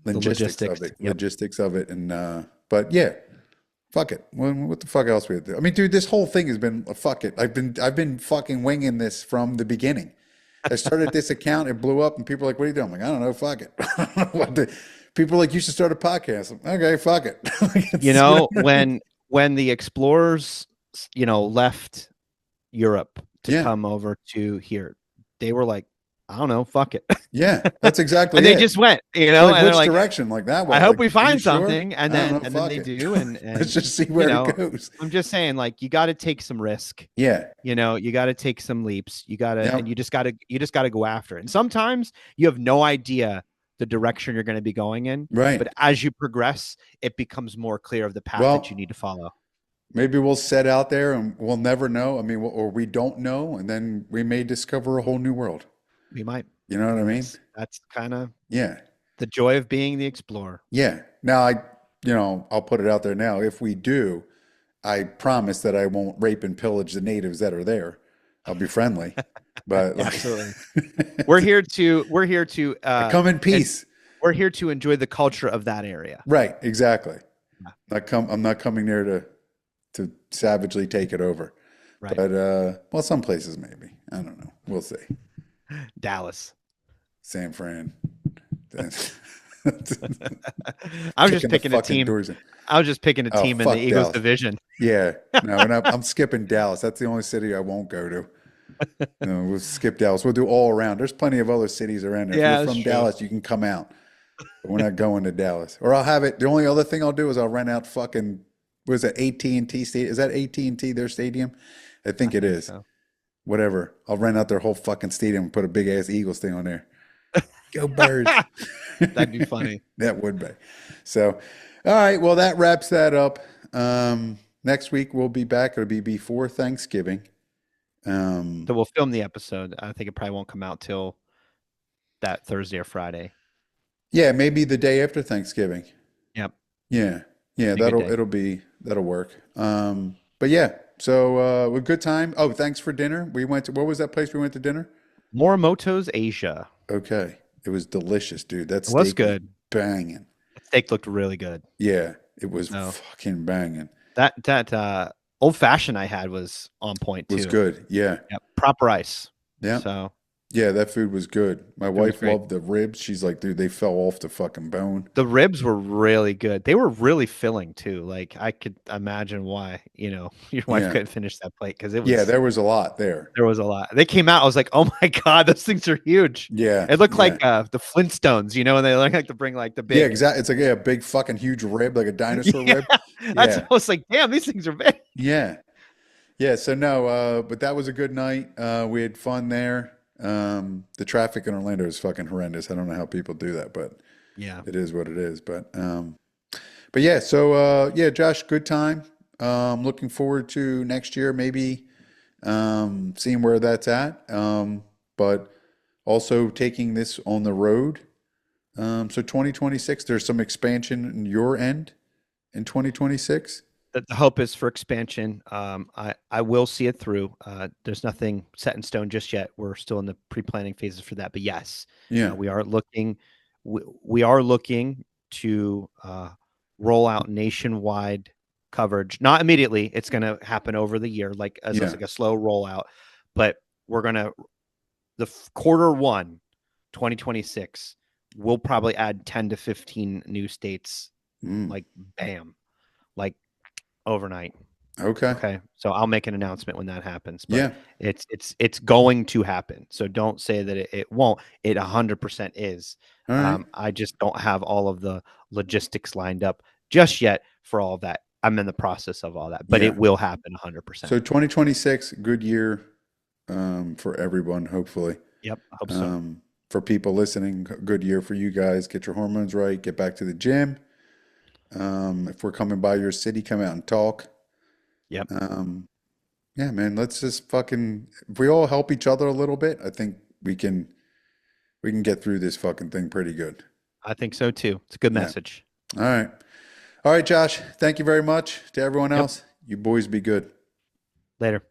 logistics of logistics. it, Yep. and but yeah, fuck it. What the fuck else we have to do? I mean, dude, this whole thing has been fuck it. I've been fucking winging this from the beginning. I started this account, it blew up, and people are like, "What are you doing?" I'm like, "I don't know, fuck it." I don't know what the, people are like, "You should start a podcast." I'm like, okay, fuck it. You You know know, what I mean? when the explorers, left Europe to Yeah, come over to here, they were like, I don't know, fuck it. yeah, that's And exactly they it. just went, They're like, and they're which like, direction? Like that I way? hope Like, we are you find sure? something. I don't know. And then Fuck they it. do. Let's And, just see where it goes. I'm just saying, like, you got to take some risk. Yeah. You got to take some leaps. And Yep. you just got to go after it. And sometimes you have no idea the direction you're going to be going in, Right. but as you progress, it becomes more clear of the path that you Well, need to follow. maybe we'll set out there and we'll never know. I mean, or we don't know, and then we may discover a whole new world. We might. You know what I mean? That's kind of Yeah. the joy of being the explorer. Yeah. Now I'll put it out there now. If we do, I promise that I won't rape and pillage the natives that are there. I'll be friendly, but Yeah, like, absolutely. We're here to I come in and peace. we're here to enjoy the culture of that area. Right. Exactly. Yeah, I'm not coming there to savagely take it over. right. But well, some places maybe. I don't know. We'll see. Dallas. San Fran. I was just Kicking the picking a fucking team. doors in. I was just picking a Oh, team in the fuck Eagles Dallas. division. Yeah. No, and I'm skipping Dallas. That's the only city I won't go to. No, we'll skip Dallas. We'll do all around. There's plenty of other cities around there. If you're Yeah, that's from true. Dallas, you can come out. But we're not going to Dallas. Or I'll have it. The only other thing I'll do is I'll rent out fucking, what is that, AT&T stadium? Is that AT&T their stadium? I I think it think is. so. Whatever. I'll rent out their whole fucking stadium and put a big ass Eagles thing on there. Go Birds. That'd be funny. That would be. So, all right. Well, that wraps that up. Next week we'll be back. It'll be before Thanksgiving. So we'll film the episode. I think it probably won't come out till that Thursday or Friday. Yeah, maybe the day after Thanksgiving. Yep. Yeah. Yeah, Be a good day. that'll work. But yeah, so a good time. Oh, thanks for dinner. We went to, what was that place we went to dinner? Morimoto's Asia. Okay. It was delicious, dude. That It was steak was good. banging. Steak looked really good. Yeah, it was No, fucking banging. that old fashioned I had was on point Was too. good. Yeah. Yep. Proper ice. Yeah. So Yeah, that food was good. My it was wife great. loved the ribs. She's like, dude, they fell off the fucking bone. The ribs were really good. They were really filling too. Like I could imagine why, your wife Yeah. couldn't finish that plate because Yeah, there was a lot there. there was a lot. They came out, I was like, oh my God, those things are huge. Yeah. It looked Yeah. like the Flintstones, and they like to bring like the Yeah, big exactly. It's like a big fucking huge rib, like a dinosaur yeah. rib. That's Yeah. I was like, damn, these things are big. Yeah. Yeah. So no, but that was a good night. We had fun there. The traffic in Orlando is fucking horrendous. I don't know how people do that, but Yeah. it is what it is. But yeah, so yeah, Josh, good time. Looking forward to next year, maybe seeing where that's at. But also taking this on the road. So 2026, there's some expansion in your end in 2026. The hope is for expansion. I will see it through. There's nothing set in stone just yet. We're still in the pre-planning phases for that. But yes, Yeah, we are looking. We are looking to roll out nationwide coverage. Not immediately. It's going to happen over the year, as yeah, like a slow rollout. But we're gonna quarter one, 2026. We'll probably add 10 to 15 new states. mm, Like bam, like overnight. okay, Okay. So I'll make an announcement when that happens, but yeah, it's going to happen. So don't say that it won't. It 100% is. all right, I just don't have all of the logistics lined up just yet for all of that. I'm in the process of all that, but yeah. it will happen 100%. So 2026, good year. for everyone, hopefully. Yep, I hope so. For people listening, good year for you guys. Get your hormones right, get back to the gym. If we're coming by your city, come out and talk. Yep, Um, yeah, man, let's just fucking, if we all help each other a little bit, I think we can get through this fucking thing pretty good. I think so too. It's a good Yeah. message. All right. All right, Josh. Thank you very much. To everyone Yep, else, you boys be good. later.